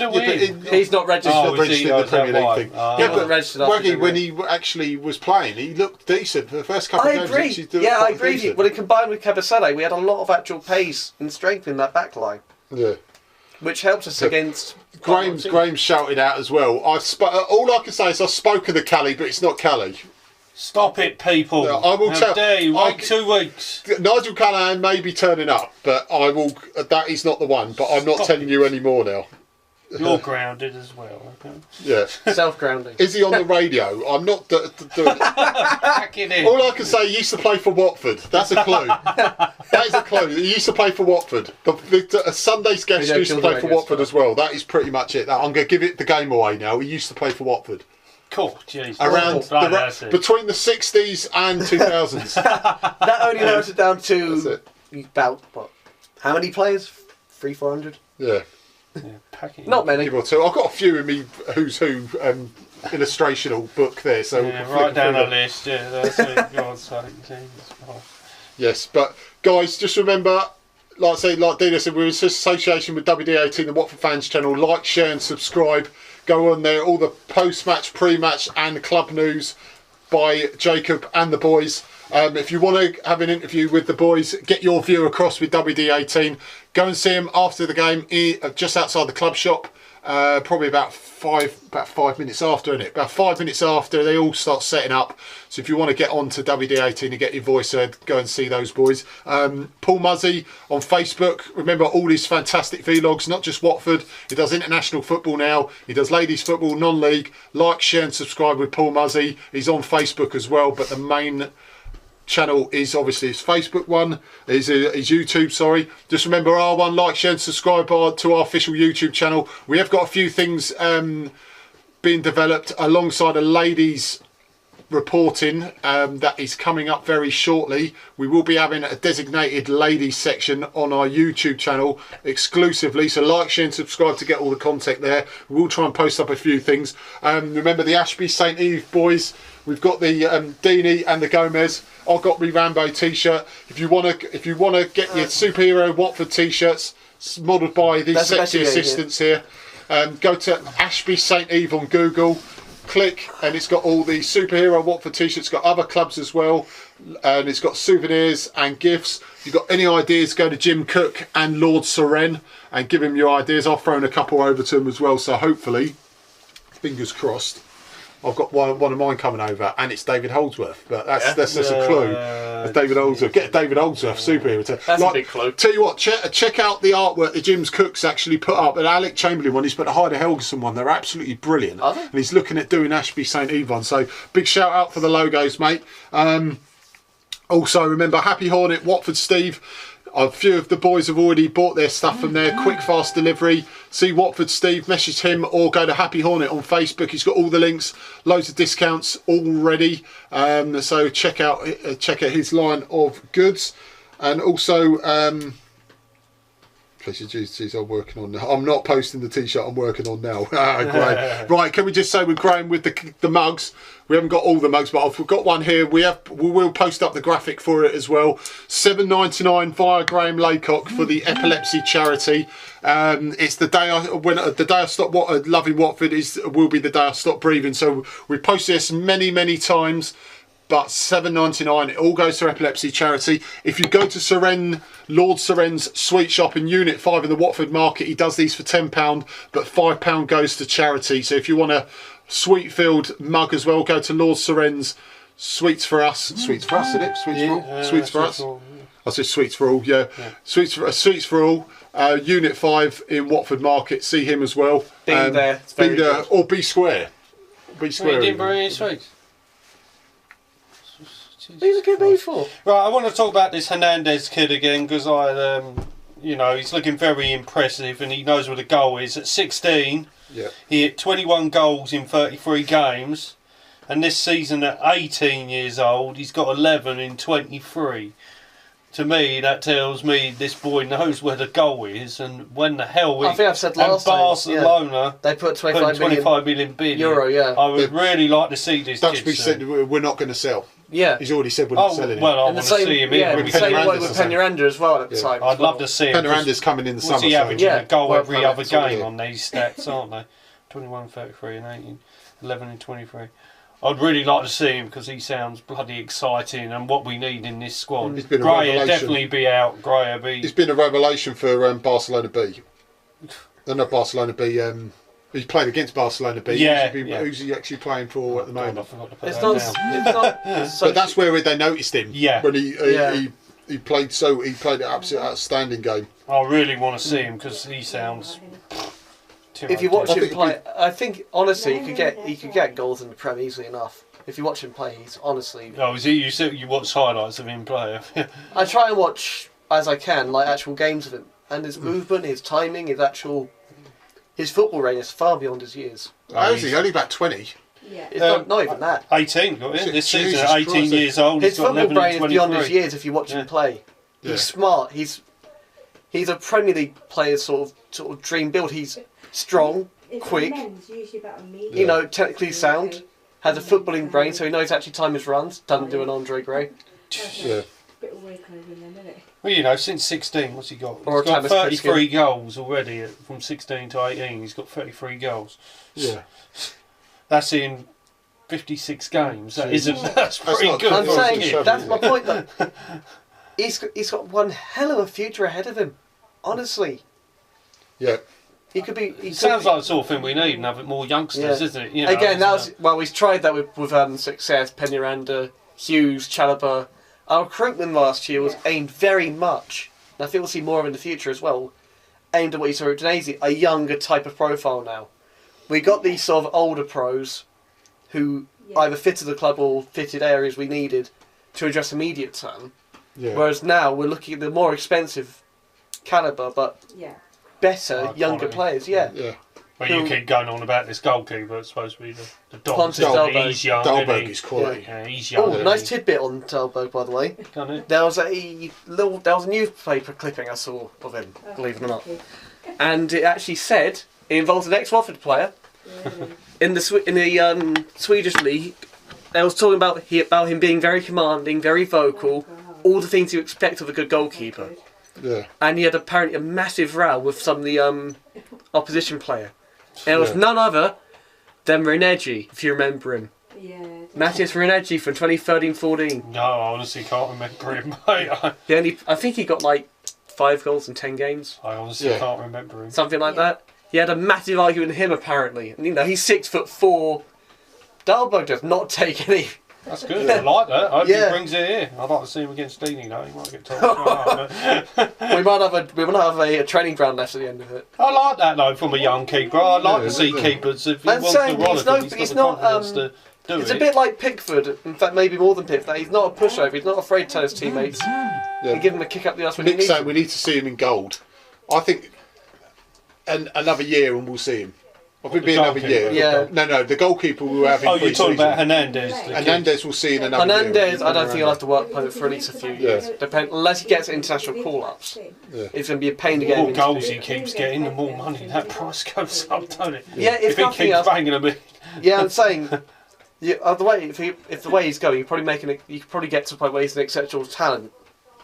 S3: He's not registered.
S2: He's not registered in the Premier League thing.
S3: Yeah, but
S2: Waggy, when he actually was playing, he looked decent for the first couple of games.
S3: I agree. When combined with Cabasele, we had a lot of actual pace and strength in that back line.
S2: Yeah.
S3: Which helps us against...
S2: Graham shouted out as well. All I can say is I've spoken to Callie, but it's not Callie.
S1: Stop it, people!
S2: No, I will tell.
S1: Dare you? Wait 2 weeks.
S2: Nigel Callahan may be turning up, but I will. That is not the one. But I'm not telling you anymore now.
S1: You're grounded as well. Okay?
S2: Yeah.
S3: Self-grounding.
S2: Is he on the radio? I'm not doing it. All I can say, he used to play for Watford. That's a clue. That is a clue. He used to play for Watford. A Sunday's guest used to play for Watford as well. That is pretty much it. I'm going to give it the game away now. He used to play for Watford.
S1: Cool, jeez.
S2: Between the 60s and 2000s.
S3: That only narrows it down to about, what? How many players? 300-400?
S2: Yeah.
S3: Not many.
S2: Give or two. I've got a few in me Who's Who illustrational book there, so
S1: write down a list. Yeah, that's it. God's sake.
S2: Yes, but guys, just remember, like Dino said, we're in association with WD18 the Watford Fans channel. Like, share, and subscribe. Go on there. All the post-match, pre-match, and club news by Jacob and the boys. If you want to have an interview with the boys, get your view across with WD18. Go and see them after the game, just outside the club shop. Probably about 5 minutes after, isn't it? About 5 minutes after, they all start setting up. So if you want to get on to WD18 and get your voice heard, go and see those boys. Paul Muzzy on Facebook. Remember all his fantastic vlogs, not just Watford. He does international football now. He does ladies football, non-league. Like, share, and subscribe with Paul Muzzy. He's on Facebook as well, but the main channel is obviously his Facebook one, his YouTube, sorry. Just remember our one, like, share and subscribe to our official YouTube channel. We have got a few things being developed alongside a ladies reporting that is coming up very shortly. We will be having a designated ladies section on our YouTube channel exclusively, so like, share and subscribe to get all the content there. We will try and post up a few things. Remember the Ashby St Eve boys, we've got the Dini and the Gomez. I've got my Rambo t-shirt. If you wanna get your superhero Watford t-shirts modelled by these sexy assistants here, go to Ashby St Eve on Google, click, and it's got all the superhero Watford t-shirts. It's got other clubs as well, and it's got souvenirs and gifts. If you've got any ideas, go to Jim Cook and Lord Soren and give him your ideas. I've thrown a couple over to him as well, so hopefully, fingers crossed, I've got one of mine coming over, and it's David Holdsworth. But that's just a clue. It's David Holdsworth. Get a David Holdsworth superhero.
S3: That's a big clue.
S2: Tell you what, check out the artwork that Jim's Cook's actually put up. And Alec Chamberlain one, he's put a Hyder Helgeson one. They're absolutely brilliant. And he's looking at doing Ashby St Eve one. So big shout out for the logos, mate. Also, remember, Happy Hornet, Watford Steve. A few of the boys have already bought their stuff from there. Quick, fast delivery. See Watford Steve, message him, or go to Happy Hornet on Facebook. He's got all the links, loads of discounts already. So check out his line of goods. And also, geez, I'm working on now. I'm not posting the t-shirt I'm working on now. Great. Right, can we just say we're growing with the mugs? We haven't got all the mugs, but I've got one here. We will post up the graphic for it as well. $7.99 via Graham Laycock for the epilepsy charity. It's the day I stop loving Watford will be the day I stop breathing. So we post this many times. But $7.99, it all goes to epilepsy charity. If you go to Lord Soren's sweet shop in Unit 5 in the Watford Market, he does these for £10, but £5 goes to charity. So if you want a sweet-filled mug as well, go to Lord Soren's Sweets for Us. Sweets for Us, isn't it? Sweets for Us. I said Sweets for All, yeah. Sweets for All. Unit 5 in Watford Market. See him as well.
S3: Be there.
S2: Or be square. Be square.
S1: You didn't bring any sweets?
S3: What are you looking at me for?
S1: Right, I want to talk about this Hernandez kid again because he's looking very impressive and he knows where the goal is. At 16, he hit 21 goals in 33 games, and this season at 18 years old, he's got 11 in 23. To me, that tells me this boy knows where the goal is and when the hell
S3: I think I've said last time.
S1: Barcelona
S3: they put 25
S1: million bid.
S3: Euro,
S1: I would really like to see this
S2: Dutch
S1: kid.
S2: We said we're not going to sell.
S3: Yeah.
S2: He's already said we're not selling him.
S1: Well, I want to see him
S3: in
S1: with
S3: the same way
S1: Penny
S3: with Penny as well at the time.
S1: I'd love to see him.
S2: Penny coming in the summer.
S1: What's he averaging? A goal every other game
S2: yeah.
S1: on these stats, aren't they? 21, 33 and 18, 11 and 23. I'd really like to see him because he sounds bloody exciting and what we need in this squad. Gray will definitely be out. Gray will be...
S2: He's been a revelation for Barcelona B. Not Barcelona B. He's playing against Barcelona B.
S1: Yeah,
S2: Who's he actually playing for at the moment?
S1: I forgot to put
S3: It's
S1: that
S3: not.
S1: down.
S3: So
S2: but that's where they noticed him.
S1: Yeah.
S2: When he played an absolute outstanding game.
S1: I really want to see him because he sounds...
S3: If you watch him play, I think honestly he could get goals in the Prem easily enough. If you watch him play, he's honestly.
S1: Oh, is he? You watch highlights of him play?
S3: I try and watch as I can, like actual games of him, and his movement, his timing, his football range is far beyond his years.
S2: Oh, is he only about 20?
S4: Yeah.
S3: It's not even that.
S1: 18 got him this season.
S2: Jesus
S1: 18
S2: Christ.
S1: years old.
S3: His
S1: He's got
S3: football
S1: 11
S3: brain
S1: and
S3: is beyond his
S1: 23.
S3: years. If you watch him play, he's smart. He's a Premier League player's sort of dream build. He's strong, quick, technically sound, has a footballing brain, so he knows actually time his runs. Doesn't do an Andre Gray.
S2: Yeah.
S1: Well, since 16, what's he got?
S3: Or
S1: He's got
S3: Thomas
S1: 33 goals already from 16 to 18. He's got 33 goals.
S2: Yeah.
S1: That's in 56 games. That's pretty
S2: not
S1: good.
S3: I'm
S2: for
S3: saying
S2: him.
S3: that's my point. Though. He's got one hell of a future ahead of him. Honestly,
S2: Yeah.
S3: he could be.
S1: It sounds like the sort of thing we need and have more youngsters, isn't it?
S3: Again, he's tried that with success. Penny, Hughes, Chalobah. Our recruitment last year was aimed very much, and I think we'll see more of in the future as well, aimed at what you saw at Udinese, a younger type of profile now. We got these sort of older pros who either fitted the club or fitted areas we needed to address immediate term.
S2: Yeah.
S3: Whereas now we're looking at the more expensive calibre, but better, younger players,
S2: Yeah.
S1: Well, you keep going on about this goalkeeper. It's supposed to be the
S3: Pontus
S1: Dalberg. He's young.
S2: Dalberg is quality.
S1: Yeah, he's young.
S3: Oh, nice tidbit on Dalberg, by the way. There was a newspaper clipping I saw of him, believe it or not, and it actually said it involves an ex-Watford player in the Swedish league. They was talking about him being very commanding, very vocal, all the things you expect of a good goalkeeper.
S2: Yeah.
S3: And he had apparently a massive row with some of the opposition player. And it was none other than Reneggi, if you remember him.
S4: Yeah.
S3: Matthias Reneggi from 2013-14.
S1: No, I honestly can't remember him, mate.
S3: I think he got like 5 goals in 10 games.
S1: I honestly can't remember him.
S3: Something like that. He had a massive argument with him apparently. And he's 6'4". Dalberg does not take any.
S1: That's good. I like that. I hope he brings it here. I'd like to see him against Deano, though. He might get told.
S3: we might have a training ground left at the end of it.
S1: I like that though from a young keeper. I like to see keepers if he wants to roll it. He's got the confidence to do it.
S3: It's a bit like Pickford. In fact, maybe more than Pickford. He's not a pushover. He's not afraid to tell his teammates and give him a kick up the arse when he needs
S2: saying
S3: him.
S2: we need to see him in gold. I think another year and we'll see him. I think it'll be another year.
S3: Yeah.
S2: No, the goalkeeper we'll have in
S1: you're talking about Hernandez.
S2: Hernandez will see in another year.
S3: Hernandez, I don't think he'll have to work on it for at least a few years. Unless he gets international call-ups. It's going to be a pain to get him.
S1: The more goals he keeps getting, the more money that price goes up, don't it?
S3: Yeah, if
S1: he
S3: nothing
S1: keeps
S3: else.
S1: banging a bit.
S3: Yeah, I'm saying. If the way he's going, you could probably get to a point where he's an exceptional talent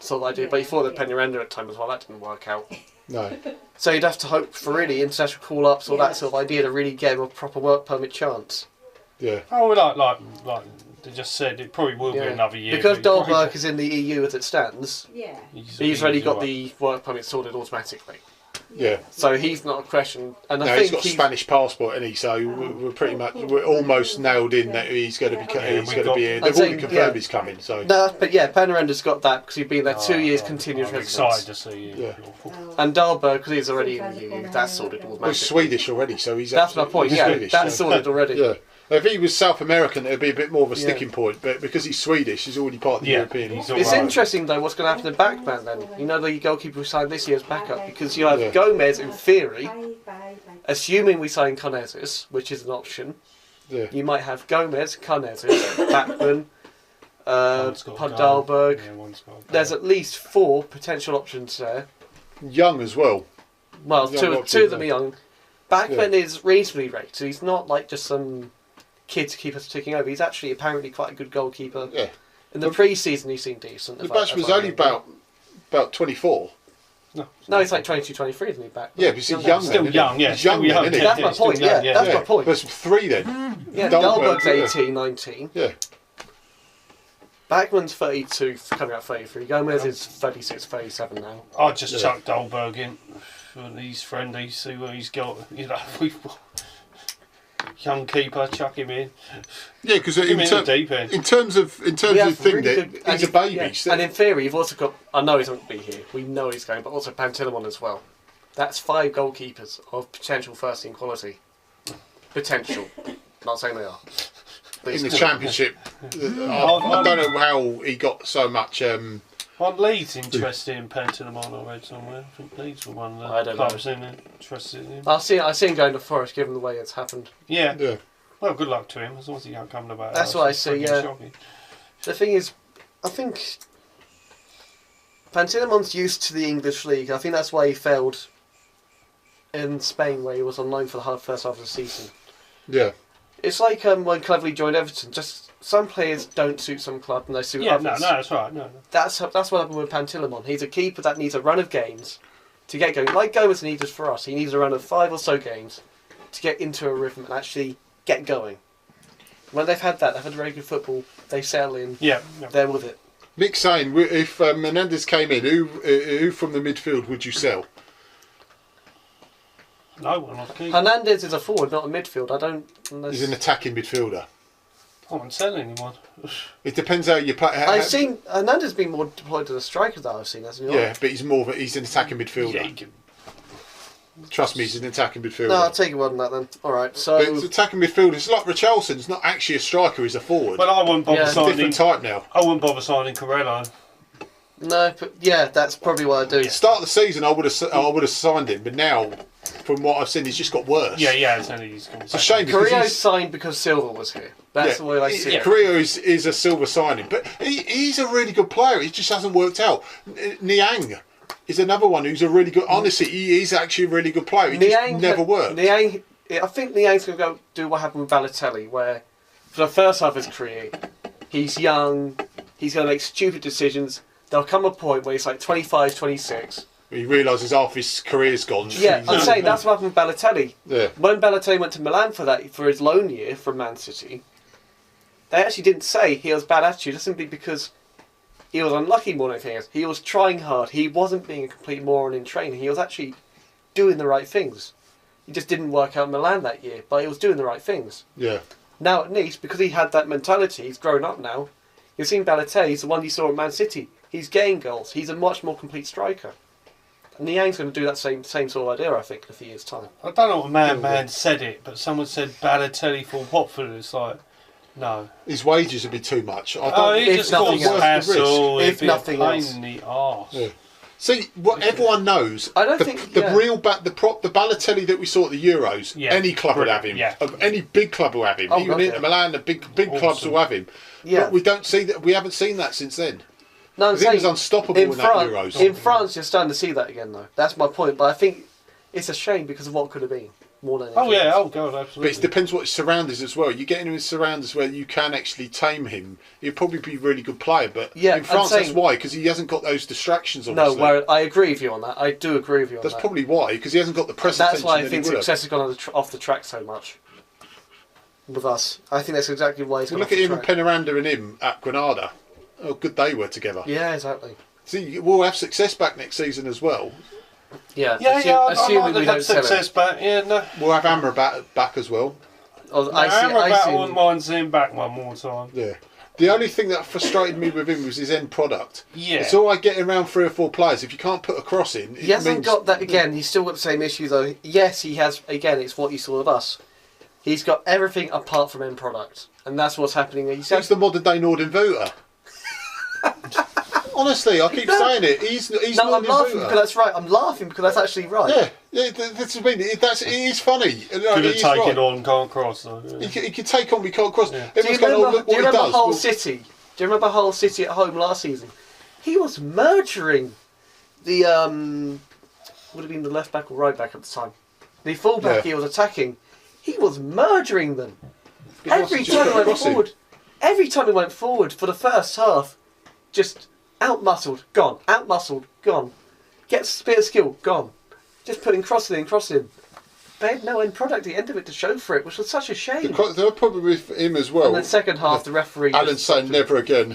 S3: sort of idea. But he thought that Penny at time as well. That didn't work out.
S2: No.
S3: So you'd have to hope for really international call-ups or that sort of idea to really get him a proper work permit chance.
S2: Yeah.
S1: Oh, like they just said, it probably will be another year.
S3: Because Dalberg is in the EU as it stands, he's already got the work permit sorted automatically.
S2: Yeah.
S3: So he's not a question. And I think
S2: he's got a Spanish passport, and so we're almost nailed in that he's going to be here. They've already confirmed he's coming. So.
S3: No, but Panarenda's got that because he's been there 2 years continuous residence.
S1: I'm excited to see you.
S2: Yeah.
S3: And Dalberg, because he's already in the EU, that's sorted automatically.
S2: Well, he's Swedish already, so he's.
S3: That's my point. Yeah,
S2: Swedish,
S3: that's sorted already.
S2: Yeah. If he was South American, it'd be a bit more of a sticking point. But because he's Swedish, he's already part of the European.
S3: It's interesting though what's going to happen in backman then. The goalkeeper who signed this year's backup, because you have Gomez in theory, assuming we sign Conezes, which is an option.
S2: Yeah.
S3: You might have Gomez, Conezes, Backman, Dalberg. There's at least 4 potential options there.
S2: Young as well.
S3: Well, two of them are young. Backman is reasonably rated. He's not like just some kid to keep us ticking over. He's actually apparently quite a good goalkeeper.
S2: Yeah.
S3: In the pre-season, he seemed decent.
S2: The batch was only about 24.
S3: No, he's like 22, 23, isn't he, back?
S2: Yeah, but he's young.
S1: Still young, yeah.
S2: He's young then, isn't he?
S3: That's my point, yeah. That's my point.
S2: There's 3 then.
S3: Yeah, Dahlberg's 18, 19.
S2: Yeah.
S3: Backman's 32, coming out 33. Gomez is 36, 37 now.
S1: I just chucked Dahlberg in. He's friendly, see what he's got. You know, young keeper, chuck him in.
S2: Yeah, because in terms of the thing that he's a baby.
S3: Yeah. And in theory, you've also got. I know he's not going to be here. We know he's going, but also Pantilimon as well. That's 5 goalkeepers of potential first-team quality. Potential. Not saying they are.
S2: In the Championship, I don't know how he got so much.
S1: One Leeds interested in Pantilimon, I read somewhere. I think Leeds were one of the clubs interested in him.
S3: I see him going to Forest, given the way it's happened.
S1: Yeah. Well, good luck to him, as long as he can't come about it.
S3: That's what I see, yeah. Shocking. The thing is, I think Pantilimon's used to the English league. I think that's why he failed in Spain, where he was on loan for the first half of the season.
S2: Yeah.
S3: It's like when Cleverley joined Everton. Just some players don't suit some club and they suit others.
S1: No, that's right. No.
S3: That's what happened with Pantilimon. He's a keeper that needs a run of games to get going. Like Gomez needed for us. He needs a run of 5 or so games to get into a rhythm and actually get going. When they've had that, they've had very good football, they settle in, they're with it.
S2: Mick's saying, if Menendez came in, who from the midfield would you sell?
S1: No one. I'll keep.
S3: Hernandez is a forward, not a midfield. I don't.
S2: He's an attacking midfielder.
S1: I won't sell anyone.
S2: It depends how you play.
S3: I've seen Hernandez being more deployed to the striker that I've seen, hasn't he?
S2: Yeah, but he's an attacking midfielder. Trust me, he's an attacking midfielder.
S3: No, I'll take you on that then. All right, so.
S2: But it's attacking midfielder. It's like Richarlison's not actually a striker; he's a forward.
S1: But I wouldn't bother signing.
S2: Different type now.
S1: I wouldn't bother signing Corello.
S3: No, but that's probably what I do.
S2: Start of the season, I would have signed him, but now, from what I've seen, he's just got worse.
S1: Yeah, it's
S2: a shame.
S3: Correa signed because Silva was here. That's the way I see it.
S2: Correa is a Silva signing, but he's a really good player. It just hasn't worked out. Niang is another one who's a really good. Honestly, he's actually a really good player. He just never worked.
S3: I think Niang's going to go do what happened with Balotelli, where for the first half of his career, he's young, he's going to make stupid decisions. There'll come a point where he's like 25, 26.
S2: He realises half his career's gone.
S3: Yeah, I'm saying that's what happened with Balotelli.
S2: Yeah.
S3: When Balotelli went to Milan for his loan year from Man City, they actually didn't say he has bad attitude, just simply because he was unlucky more than anything else. He was trying hard. He wasn't being a complete moron in training. He was actually doing the right things. He just didn't work out in Milan that year, but he was doing the right things.
S2: Yeah.
S3: Now at Nice, because he had that mentality, he's grown up now. You've seen Balotelli, he's the one you saw at Man City. He's getting goals. He's a much more complete striker. And Niang's going to do that same sort of idea, I think, in a few years' time.
S1: I don't know what man said it, but someone said Balotelli for Watford. It's like, no.
S2: His wages would be too much.
S1: He just got hassle.
S3: If nothing else.
S1: Pain in the arse.
S2: Yeah. See, what everyone knows,
S3: I don't think
S2: the Balotelli that we saw at the Euros, any club would have him.
S1: Yeah.
S2: Any big club will have him. Even Inter Milan, the big clubs will have him. Yeah. But we don't see that. We haven't seen that since then.
S3: No, I'm saying,
S2: he was unstoppable in that Euros.
S3: In France, you're starting to see that again, though. That's my point. But I think it's a shame because of what could have been. More than anything else.
S1: Oh God, absolutely.
S2: But it depends what his surroundings as well. You get him in surroundings where you can actually tame him. He'll probably be a really good player. But in France, that's why, because he hasn't got those distractions. Obviously.
S3: No, I agree with you on that. I do agree with you on that.
S2: That's probably why, because he hasn't got the press attention.
S3: That's why I think success has gone off the track so much with us. I think that's exactly why he's gone off the track.
S2: Look at him and Penaranda and him at Granada. Oh, good they were together.
S3: Yeah, exactly.
S2: See, we'll have success back next season as well.
S3: Yeah,
S1: I might have success back. Yeah, no.
S2: We'll have Amrabat back as well.
S1: Amrabat, I wouldn't mind seeing back one more time.
S2: Yeah. The only thing that frustrated me with him was his end product.
S1: Yeah.
S2: It's all right getting around 3 or 4 players. If you can't put a cross in,
S3: he hasn't got that again. He's still got the same issue though. Yes, he has. Again, it's what you saw with us. He's got everything apart from end product, and that's what's happening. He's
S2: the modern day Norden Voter. Honestly, I keep saying it. He's
S3: no, I'm laughing because that's right. I'm laughing because that's actually right.
S2: Yeah, that's what I mean. It is funny.
S1: Could have taken on, can't cross. Though,
S2: He can take on, we can't cross.
S3: Yeah. Do you remember Hull City? Do you remember Hull City at home last season? He was murdering the would have been the left back or right back at the time. The full back he was attacking. He was murdering them. Every time he went forward. every time he went forward for the first half, just out-muscled, gone. Out-muscled, gone. Gets a bit of skill, gone. Just putting crossing in, crossing. They had no end product at the end of it to show for it, which was such a shame.
S2: There were probably with him as well.
S3: And then second half, the referee...
S2: Alan's saying never again.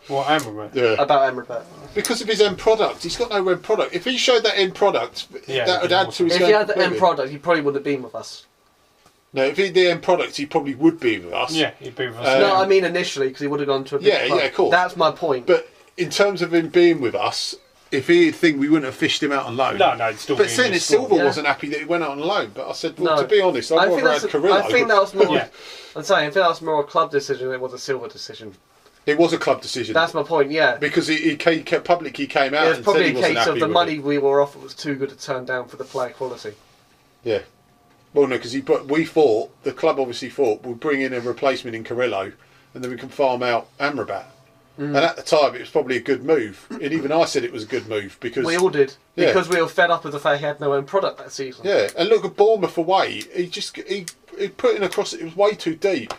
S1: What, Amrabat?
S2: Yeah.
S3: About Amrabat.
S2: Because of his end product. He's got no end product. If he showed that end product, that would add to his...
S3: If he had the end product, he probably would have been with us.
S2: No, if he had the end product, he probably would be with us.
S1: Yeah, he'd be with us.
S3: No, I mean initially, because he would have gone to a big club.
S2: Yeah, of course.
S3: That's my point.
S2: But in terms of him being with us, if he'd think we wouldn't have fished him out on loan.
S1: No, he'd still
S2: but
S1: be
S2: saying
S1: in the
S2: Silver
S1: squad.
S2: wasn't happy that he went out on loan. But I said, well,
S3: No.
S2: to be honest, I'd rather had Carrillo.
S3: I think that was more...
S1: Yeah.
S3: I'm saying, I think that was more a club decision than it was a Silver decision.
S2: It was a club decision.
S3: That's my point, yeah.
S2: Because he publicly came out
S3: It was
S2: and
S3: probably
S2: said he
S3: a
S2: wasn't
S3: case
S2: happy
S3: of the
S2: with
S3: money
S2: it.
S3: we were offered was too good to turn down for the player quality.
S2: Yeah. Well, no, because we thought, the club obviously thought, we'll bring in a replacement in Carrillo and then we can farm out Amrabat. And at the time, it was probably a good move. And even I said it was a good move because...
S3: We all did.
S2: Yeah.
S3: Because we were fed up with the fact he had no own product that season.
S2: Yeah, and look at Bournemouth away. He put in across it was way too deep.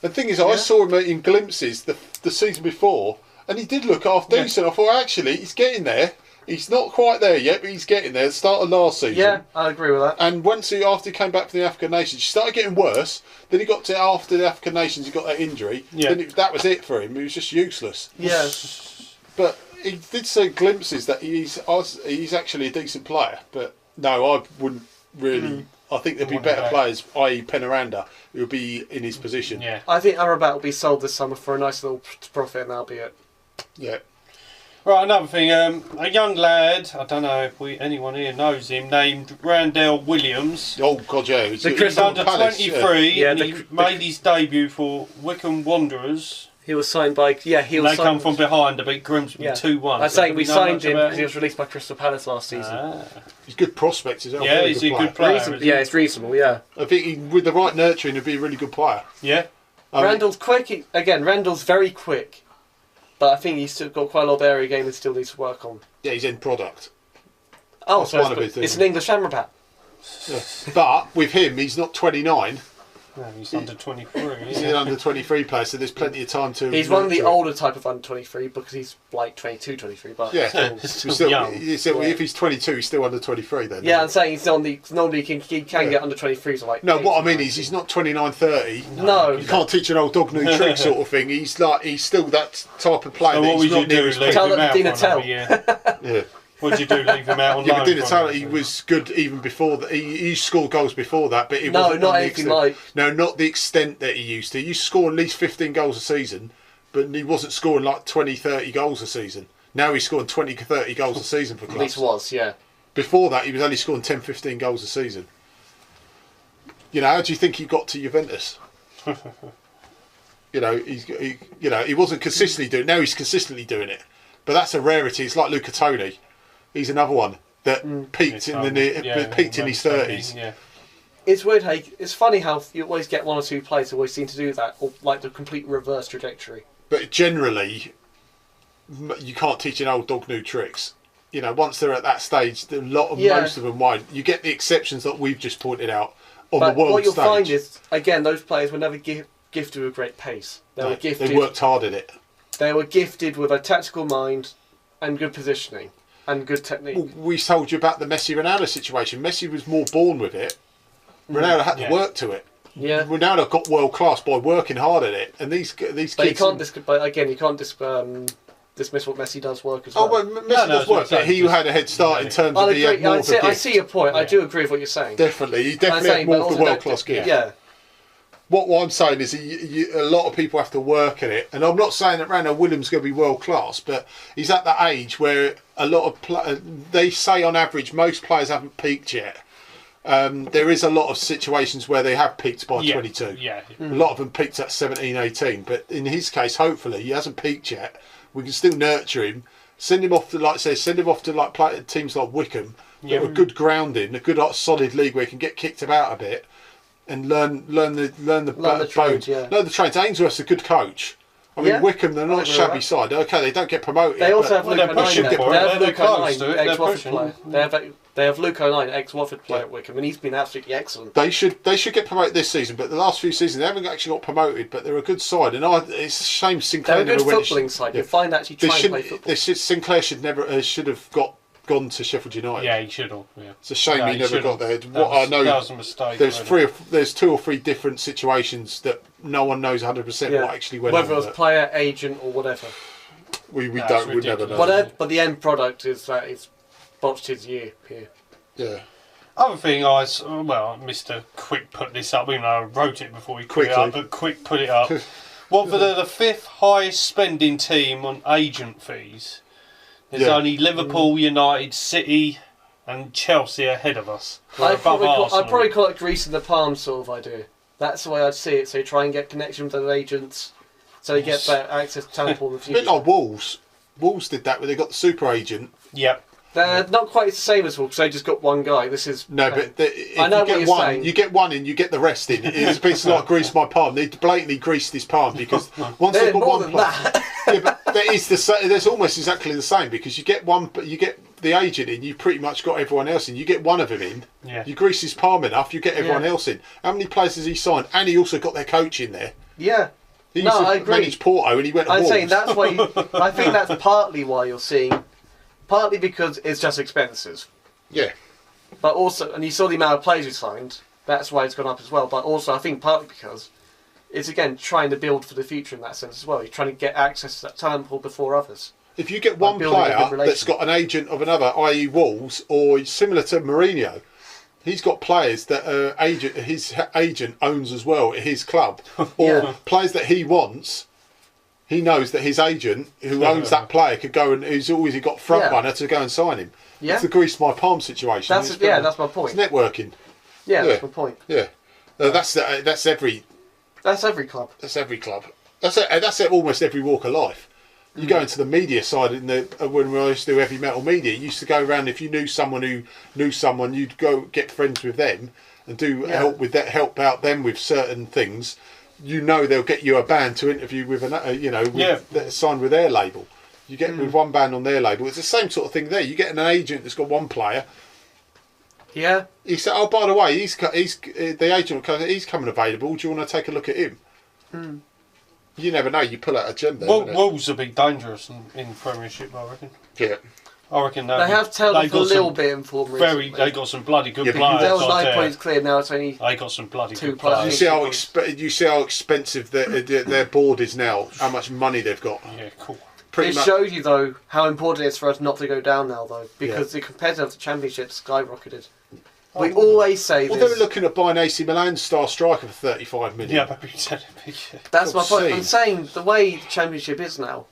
S2: The thing is, I saw him in glimpses the season before, and he did look half decent. I thought actually he's getting there. He's not quite there yet, but he's getting there. Start of last season.
S3: Yeah, I agree with that.
S2: And after he came back from the African Nations, he started getting worse. Then he got to after the African Nations, he got that injury. Yeah. Then that was it for him. He was just useless.
S3: Yeah.
S2: But he did see glimpses that he's actually a decent player. But no, I wouldn't really. I think there'd be better players, i.e. Penaranda, who would be in his position.
S1: Yeah.
S3: I think Amrabat will be sold this summer for a nice little profit, and that'll be it.
S2: Yeah.
S1: Right, another thing, a young lad, I don't know if anyone here knows him, named Randell Williams.
S2: Oh, God, yeah. He's
S1: under
S2: Palace,
S1: 23,
S3: yeah.
S1: and he made his debut for Wycombe Wanderers.
S3: He was signed by... Yeah, he was
S1: They come from behind to beat Grimsby 2-1.
S3: I'm saying we signed him because he was released by Crystal Palace last season.
S2: He's good prospects as well.
S1: Yeah, he's a good player.
S3: Yeah, it's reasonable, yeah.
S2: I think with the right nurturing, he'd be a really good player.
S1: Yeah.
S3: Randall's quick. Randall's very quick. But I think he's still got quite a lot of area game and still needs to work on.
S2: Yeah, he's end product.
S3: Oh,
S2: That's
S3: so
S2: one of his
S3: it's an English Amrabat.
S2: Yeah. But with him, he's not 29.
S1: No, he's under 23.
S2: He's an under 23 player, so there's plenty of time to.
S3: He's one of the older type of under 23 because he's like 22, 23. But
S2: yeah,
S1: still young.
S2: If he's 22, he's still under 23 then.
S3: Yeah, I'm saying he's normally he can get under 23s. So like
S2: no, what I mean is he's not 29, 30.
S3: No,
S2: you can't teach an old dog new trick sort of thing. He's still that type of player.
S1: So
S2: that
S1: what would you do?
S3: Tell that to Dina.
S2: Yeah.
S1: What'd you do? Leave him out on
S2: Yeah,
S1: loan?
S2: but Dyche, he was good even before that. He scored goals before that, but it
S3: no,
S2: wasn't
S3: not anything like.
S2: No, not the extent that he used to. He used to score at least 15 goals a season, but he wasn't scoring like 20, 30 goals a season. Now he's scoring 20, 30 goals a season for clubs.
S3: At least was, yeah.
S2: Before that, he was only scoring 10, 15 goals a season. You know, how do you think he got to Juventus? He wasn't consistently doing it. Now he's consistently doing it. But that's a rarity. It's like Luca Toni. He's another one that peaked in his 30s.
S1: Yeah.
S3: It's weird how it's funny how you always get one or two players who always seem to do that, or like the complete reverse trajectory.
S2: But generally, you can't teach an old dog new tricks. You know, once they're at that stage, most of them won't. You get the exceptions that we've just pointed out on the world
S3: what you'll
S2: stage.
S3: find is, again, those players were never gifted with great pace.
S2: They worked hard at it.
S3: They were gifted with a tactical mind and good positioning and good technique.
S2: Well, we told you about the Messi-Ronaldo situation. Messi was more born with it. Ronaldo had to work to it.
S3: Yeah.
S2: Ronaldo got world class by working hard at it, and these kids.
S3: But you can't dismiss what Messi does work as well.
S2: Oh, well, Messi does work, but he had a head start in terms of the more of a gift.
S3: I see your point. I do agree with what you're saying.
S2: Definitely, he definitely had more of the world class gift.
S3: Yeah.
S2: What I'm saying is, a lot of people have to work at it, and I'm not saying that Randall Williams is going to be world class, but he's at that age where a lot of they say on average most players haven't peaked yet. There is a lot of situations where they have peaked by 22.
S1: Yeah.
S2: A lot of them peaked at 17, 18, but in his case, hopefully, he hasn't peaked yet. We can still nurture him, send him off to teams like Wycombe, that are good grounding, a good solid league where he can get kicked about a bit. And learn the trade.
S3: Yeah.
S2: Learn the trade. Ainsworth's a good coach. I mean, Wickham, they're not a shabby side. Okay, they don't get promoted.
S3: They also have Luke
S1: they're pushing
S3: O'Neill.
S1: for
S3: They
S1: it.
S3: have
S1: They're
S3: Luke
S1: close to
S3: O'Neill,
S1: it. They're
S3: ex-Watford
S1: pushing.
S3: player. They have Luke O'Neill, ex-Watford player at Wickham, and he's been absolutely excellent.
S2: They should get promoted this season, but the last few seasons they haven't actually got promoted. But they're a good side, and it's a shame Sinclair
S3: They're a good
S2: never
S3: footballing side. You find actually trying to play football.
S2: Sinclair should have gone to Sheffield United.
S1: Yeah, he should have. Yeah.
S2: It's a shame he never got there.
S1: That was a mistake.
S2: There's 2 or 3 different situations that no one knows 100% what actually went on.
S3: Whether it was player, agent, or whatever.
S2: We never know.
S3: But the end product is that it's botched his year here.
S2: Yeah.
S1: Other thing Mr. Quick put this up, even though I wrote it before he put it up, but Quick put it up. Watford are the 5th highest spending team on agent fees. There's only Liverpool, United, City and Chelsea ahead of us.
S3: I'd probably call it grease in the palm sort of idea. That's the way I'd see it. So you try and get connection with the agents, so you get better access to talent pool in the future.
S2: A bit like Wolves. Wolves did that where they got the super agent.
S1: Yep.
S3: They're not quite the same as Wolves, because they just got one guy. This is...
S2: No, but if
S3: I know
S2: you get
S3: what you're
S2: one,
S3: saying.
S2: you get one in, you get the rest in. It's basically like grease my palm. They blatantly greased his palm because once they've got
S3: more
S2: one
S3: than
S2: player...
S3: that.
S2: Yeah, but that is there's almost exactly the same because you get one, but you get the agent in, you pretty much got everyone else in. You get one of them in, you grease his palm enough, you get everyone else in. How many players has he signed? And he also got their coach in there.
S3: Yeah.
S2: He used to manage Porto and he went to Wolves.
S3: saying that's why. I think that's partly why you're seeing, partly because it's just expenses.
S2: Yeah.
S3: But also, and you saw the amount of players he signed. That's why it's gone up as well. But also, I think partly because it's again trying to build for the future in that sense as well. You're trying to get access to that talent pool before others.
S2: If you get one player that's got an agent of another, i.e. Wolves, or similar to Mourinho, he's got players that his agent owns as well at his club, or players that he wants. He knows that his agent, who owns that player, could go and who's always got front runner to go and sign him.
S3: Yeah.
S2: It's the grease my palm situation.
S3: That's my point.
S2: It's networking.
S3: Yeah, that's my point.
S2: Yeah, that's every.
S3: That's every club.
S2: That's every club. That's almost every walk of life. You go into the media side when we used to do heavy metal media. You used to go around, if you knew someone who knew someone, you'd go get friends with them and help out them with certain things. You know they'll get you a band to interview with that's signed with their label. You get with one band on their label. It's the same sort of thing there. You get an agent that's got one player.
S3: Yeah.
S2: He said, "Oh, by the way, the agent. He's coming available. Do you want to take a look at him?" You never know. You pull out a gem there.
S1: Wolves will be dangerous in Premiership, I reckon.
S2: Yeah.
S1: I reckon
S3: they have tailed off a little bit in form recently.
S1: They got some bloody good players.
S3: There was 9 points clear. Now it's only.
S1: They got some bloody
S3: 2
S1: good players.
S2: You see how expensive their board is now. How much money they've got.
S1: Yeah, cool.
S3: It shows you though how important it is for us not to go down now though, because the competitive of the Championship skyrocketed. We always say this.
S2: Well, they were looking at buying AC Milan star striker for 35 million.
S1: Yeah, but
S3: that's my point. I'm saying the way the Championship is now,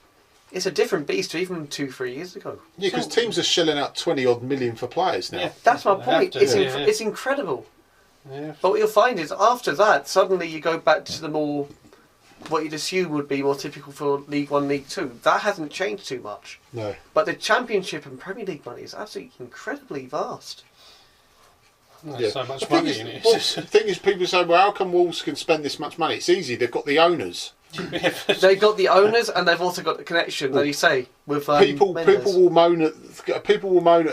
S3: it's a different beast to even 2-3 years ago.
S2: Yeah, because teams are shelling out 20 odd million for players now.
S3: Yeah, that's my point. It's incredible.
S1: Yeah.
S3: But what you'll find is after that, suddenly you go back to the more, what you'd assume would be more typical for League 1, League 2. That hasn't changed too much.
S2: No.
S3: But the Championship and Premier League money is absolutely incredibly vast.
S1: There's so much money in it.
S2: The thing is, people say, well, how come Wolves can spend this much money? It's easy. They've got the owners.
S3: They've got the owners, and they've also got the connection. That you say with
S2: people will moan at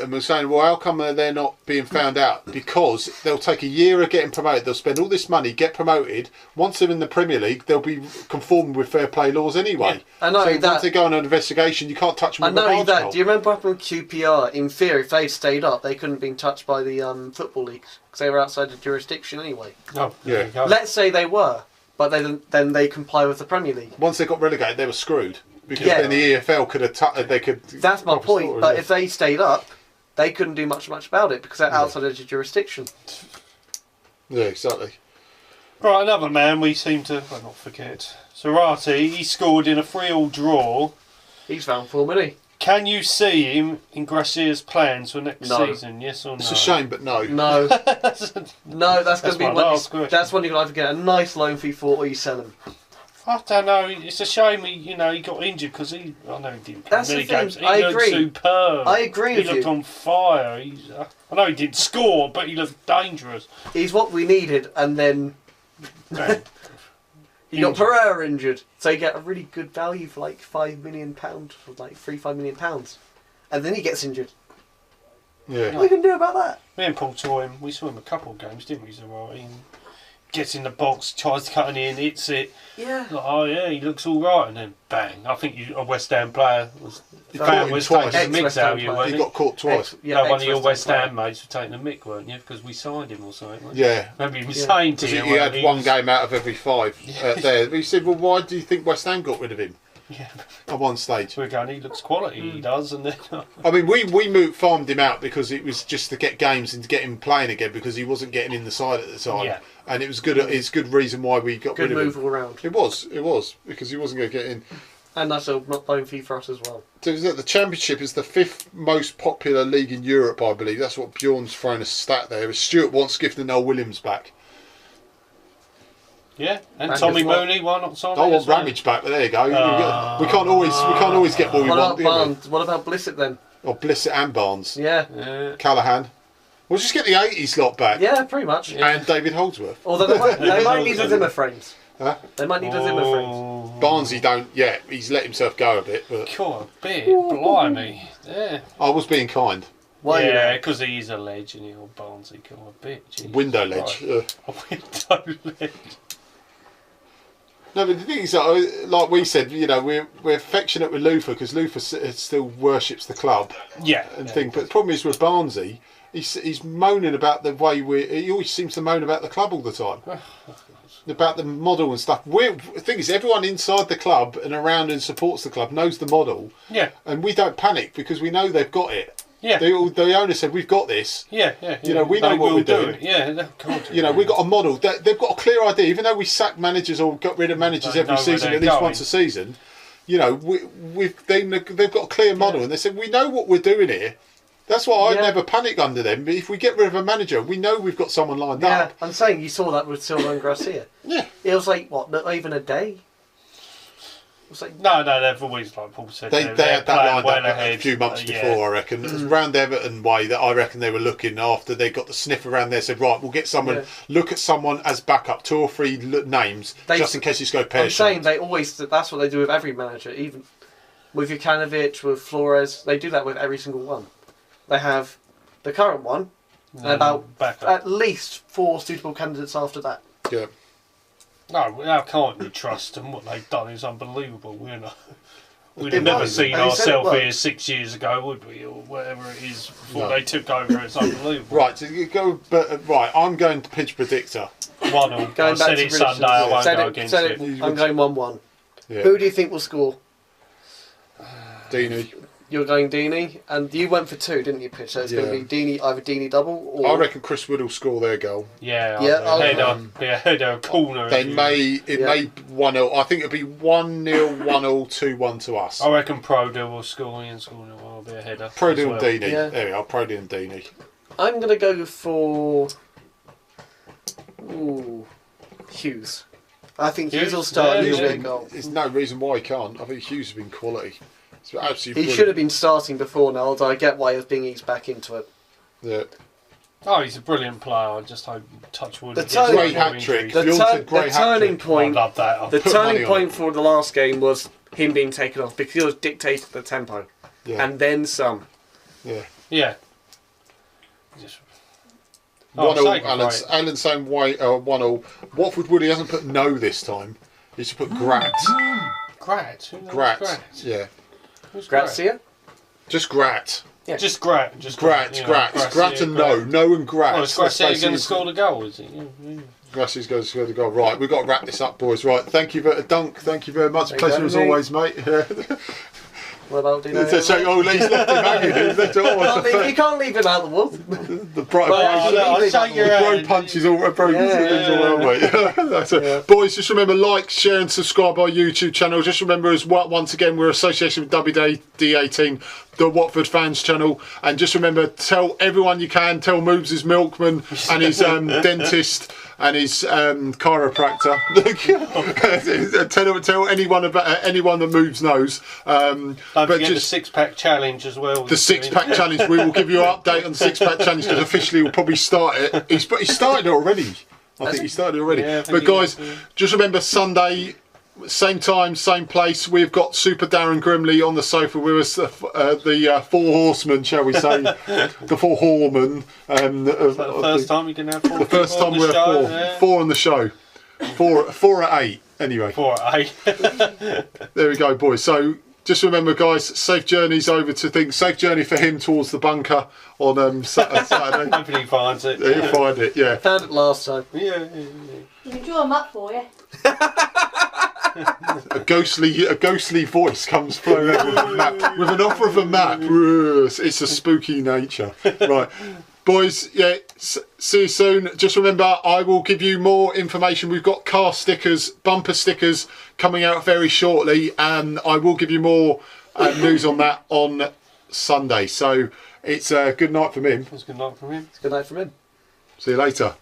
S2: them and saying, well, how come they're not being found out? Because they'll take a year of getting promoted. They'll spend all this money, get promoted. Once they're in the Premier League, they'll be conforming with fair play laws anyway.
S3: Yeah, I know
S2: so
S3: that.
S2: Once they go on an investigation, you can't touch them.
S3: I know that. Do you remember up in QPR? In theory, if they'd stayed up, they couldn't have been touched by the football league because they were outside the jurisdiction anyway.
S1: Oh,
S2: yeah.
S3: Let's say they were. But then they comply with the Premier League.
S2: Once they got relegated, they were screwed because then the EFL could have they could.
S3: That's my point. But if they stayed up, they couldn't do much about it because they're outside of the jurisdiction.
S2: Yeah, exactly.
S1: Right, another man we seem to not forget. Zarate, he scored in a 3-3 draw.
S3: He's found form, isn't he?
S1: Can you see him in Gracia's plans for next season? Yes or no?
S2: It's a shame, but no.
S3: No. No, that's going to be one. That's one you're going to have to get a nice loan fee for, or you sell him.
S1: I don't know. It's a shame he got injured because I know he didn't play many games. He looked superb.
S3: I agree with you.
S1: He looked on fire. I know he didn't score, but he looked dangerous.
S3: He's what we needed, and then. You got Pereira injured, so you get a really good value for like £5 million, for like £5 million, and then he gets injured.
S2: Yeah.
S3: What are you going to do about that?
S1: Me and Paul saw him. We saw him a couple of games, didn't we? So he gets in the box, tries to cut it in, hits it.
S3: Yeah.
S1: Like, oh yeah, he looks all right, and then bang! I think a West Ham player was
S2: twice.
S1: taking the mix out of you,
S2: He
S1: wasn't
S2: got caught twice.
S1: No, one of your West Ham mates was taking the mick, weren't you? Because we signed him or something. Wasn't
S2: Yeah.
S1: Maybe he was saying to you.
S2: He had one game out of every 5 there. He said, well, why do you think West Ham got rid of him?
S1: Yeah.
S2: At one stage.
S1: We're going, he looks quality, he does, and then...
S2: I mean, we farmed him out because it was just to get games and to get him playing again because he wasn't getting in the side at the time.
S1: Yeah.
S2: And it was good. It's good reason why we got rid of him.
S3: Good move all round.
S2: It was because he wasn't going to get in.
S3: And that's a not bone fee for us as well.
S2: So the Championship is the 5th most popular league in Europe, I believe. That's what Bjorn's thrown a stat there. Stuart wants Skifton Noel Williams back.
S1: Yeah, and
S3: Ramage
S1: Tommy
S3: well.
S1: Mooney, why not sign
S2: I
S1: him
S2: want
S1: as well?
S2: Ramage back, but there you go. We can't always get what we
S3: What
S2: want,
S3: about
S2: do we?
S3: Barnes? What about Blissett then?
S2: Or Blissett and Barnes.
S3: Yeah.
S2: Callahan. We'll just get the 80s lot back.
S3: Yeah, pretty much.
S2: And David Holdsworth.
S3: Although they might need the Zimmer frames.
S2: Huh?
S3: They might need the Zimmer frames.
S2: Barnesy don't yet. He's let himself go a bit. But
S1: God, a bit, blimey. Yeah.
S2: I was being kind.
S3: Why?
S1: Yeah, because he's a ledge and he'll Barnesy, come on, a bit. Jesus
S2: Window ledge.
S1: Christ. A window ledge.
S2: No, but the thing is, like we said, you know, we're affectionate with Luther because Luther still worships the club.
S1: Yeah.
S2: And thing. But the problem is with Barnesy, he's moaning about the way he always seems to moan about the club all the time. About the model and stuff. The thing is, everyone inside the club and around and supports the club knows the model.
S1: Yeah.
S2: And we don't panic because we know they've got it.
S1: Yeah.
S2: The owner said, we've got this.
S1: Yeah.
S2: You know, we know what we're doing.
S1: Yeah, God,
S2: You know, we've got a model. They've got a clear idea. Even though we sack managers or got rid of managers
S1: They
S2: every
S1: know where
S2: season,
S1: they're
S2: at least
S1: going.
S2: once a season, you know, they've got a clear model. And they said, we know what we're doing here. That's why I never panic under them. But if we get rid of a manager, we know we've got someone lined up.
S3: I'm saying you saw that with Silva and Garcia.
S2: Yeah.
S3: It was like, what, not even a day? It was like,
S1: No, they've always, like Paul said,
S2: They
S1: they're
S2: had that
S1: playing
S2: lined
S1: well
S2: up
S1: ahead.
S2: a few months
S1: Yeah.
S2: before, I reckon. It was around Everton way that I reckon they were looking after they got the sniff around there. Said, right, we'll get someone, look at someone as backup, 2 or 3 names, just in case it's go pear
S3: I'm saying they always, that's what they do with every manager. Even with Jukanovic, with Flores, they do that with every single one. They have the current one, and about at least 4 suitable candidates after that.
S2: Yeah.
S1: No, how can't we trust them? What they've done is unbelievable. You know, we'd have
S3: They
S1: never
S3: might.
S1: seen
S3: They said it
S1: ourselves here
S3: works.
S1: 6 years ago, would we, or whatever it is before they took over. It's unbelievable.
S2: Right, so you go. But right, I'm going to Pidge Predictor.
S1: 1-1. I
S3: Going back
S1: said
S3: to
S1: it Sunday.
S3: predictions.
S1: I won't
S3: Said
S1: go
S3: it-
S1: against
S3: said
S1: it.
S3: I'm going 1-1.
S2: Yeah.
S3: Who do you think will score?
S2: Dini.
S3: You're going Dini, and you went for 2, didn't you, Pitch? So it's going to be Dini, either Dini double or...
S2: I reckon Chris Wood will score their goal.
S1: Yeah,
S2: Then
S1: header, corner.
S2: They may 1-0. I think it'll be 1-0, 1-0, 2-1 to us.
S1: I reckon Prodo will score. Ian score. I'll be a header.
S2: Prodo and Dini.
S3: Yeah.
S2: There we are. Prodo and Dini.
S3: I'm going to go for... Hughes. I think Hughes will start and he'll get a goal.
S2: There's no reason why he can't. I think Hughes has been quality. It's absolutely
S3: He should have been starting before now, although I get why he's being eased back into it.
S2: Yeah.
S1: Oh, he's a brilliant player. I just hope touch wood.
S3: The
S1: he gets
S3: turning-
S2: Great
S1: more
S2: hat trick.
S1: injuries.
S3: The,
S2: Bjorn said great hat
S3: turning
S2: trick.
S1: I
S3: point...
S1: love that.
S3: The
S2: put money
S3: turning
S2: on
S3: point
S2: it.
S3: for the last game was him being taken off because he was dictating the tempo.
S2: Yeah.
S3: And then some.
S2: Yeah.
S1: Yeah. Just,
S2: 1-0. Alan saying 1-0. Watford Woody hasn't put no this time. He should put Grat.
S1: Grat. Who knows
S2: Grat. Yeah.
S1: Who's Grat?
S3: Gracia?
S2: Just Grat.
S3: Yeah.
S1: Just Grat. Just
S2: Grat.
S1: you know,
S2: Grat. Grat and no. No and Grat.
S1: Oh, is Gracia going to score the goal, is he? Yeah.
S2: Gracia's going to score the goal. Right, we've got to wrap this up, boys. Right, thank you, Dunk. Thank you very much. Pleasure as always, mate.
S3: What about Dino?
S2: He's left him hanging.
S3: You can't leave him out of the wood.
S2: The bro punches all broken That's it. Boys, just remember, like, share and subscribe our YouTube channel. Just remember, as well, once again, we're association with WD18 the Watford fans channel, and just remember, tell everyone you can, tell Moobs his milkman and his dentist and his chiropractor. tell anyone about anyone that Moobs knows.
S1: Don't forget the 6-pack challenge as well.
S2: The 6-pack challenge. We will give you an update on the 6-pack challenge because officially we'll probably start it. He started it already. I think he started already.
S1: Yeah,
S2: but guys, just remember Sunday, same time, same place. We've got Super Darren Grimley on the sofa with us, the four horsemen, shall we say, the four horsemen.
S1: The first time we can have four.
S2: The first time we're four. Yeah. Four on the show. Four at 8. Anyway.
S1: 4 at 8.
S2: There we go, boys. So just remember, guys, safe journeys over to things. Safe journey for him towards the bunker on Saturday.
S1: Hopefully he finds it.
S2: Yeah, he'll find it. Yeah.
S3: Found it last time.
S1: Yeah.
S4: We can draw them up for you.
S2: A ghostly voice comes flowing out with a map, with an offer of a map. It's a spooky nature, right? Boys, yeah, see you soon. Just remember, I will give you more information. We've got car stickers, bumper stickers coming out very shortly, and I will give you more news on that on Sunday. So it's a good night from him.
S1: It's a good night from him.
S3: It's a good night from him.
S2: See you later.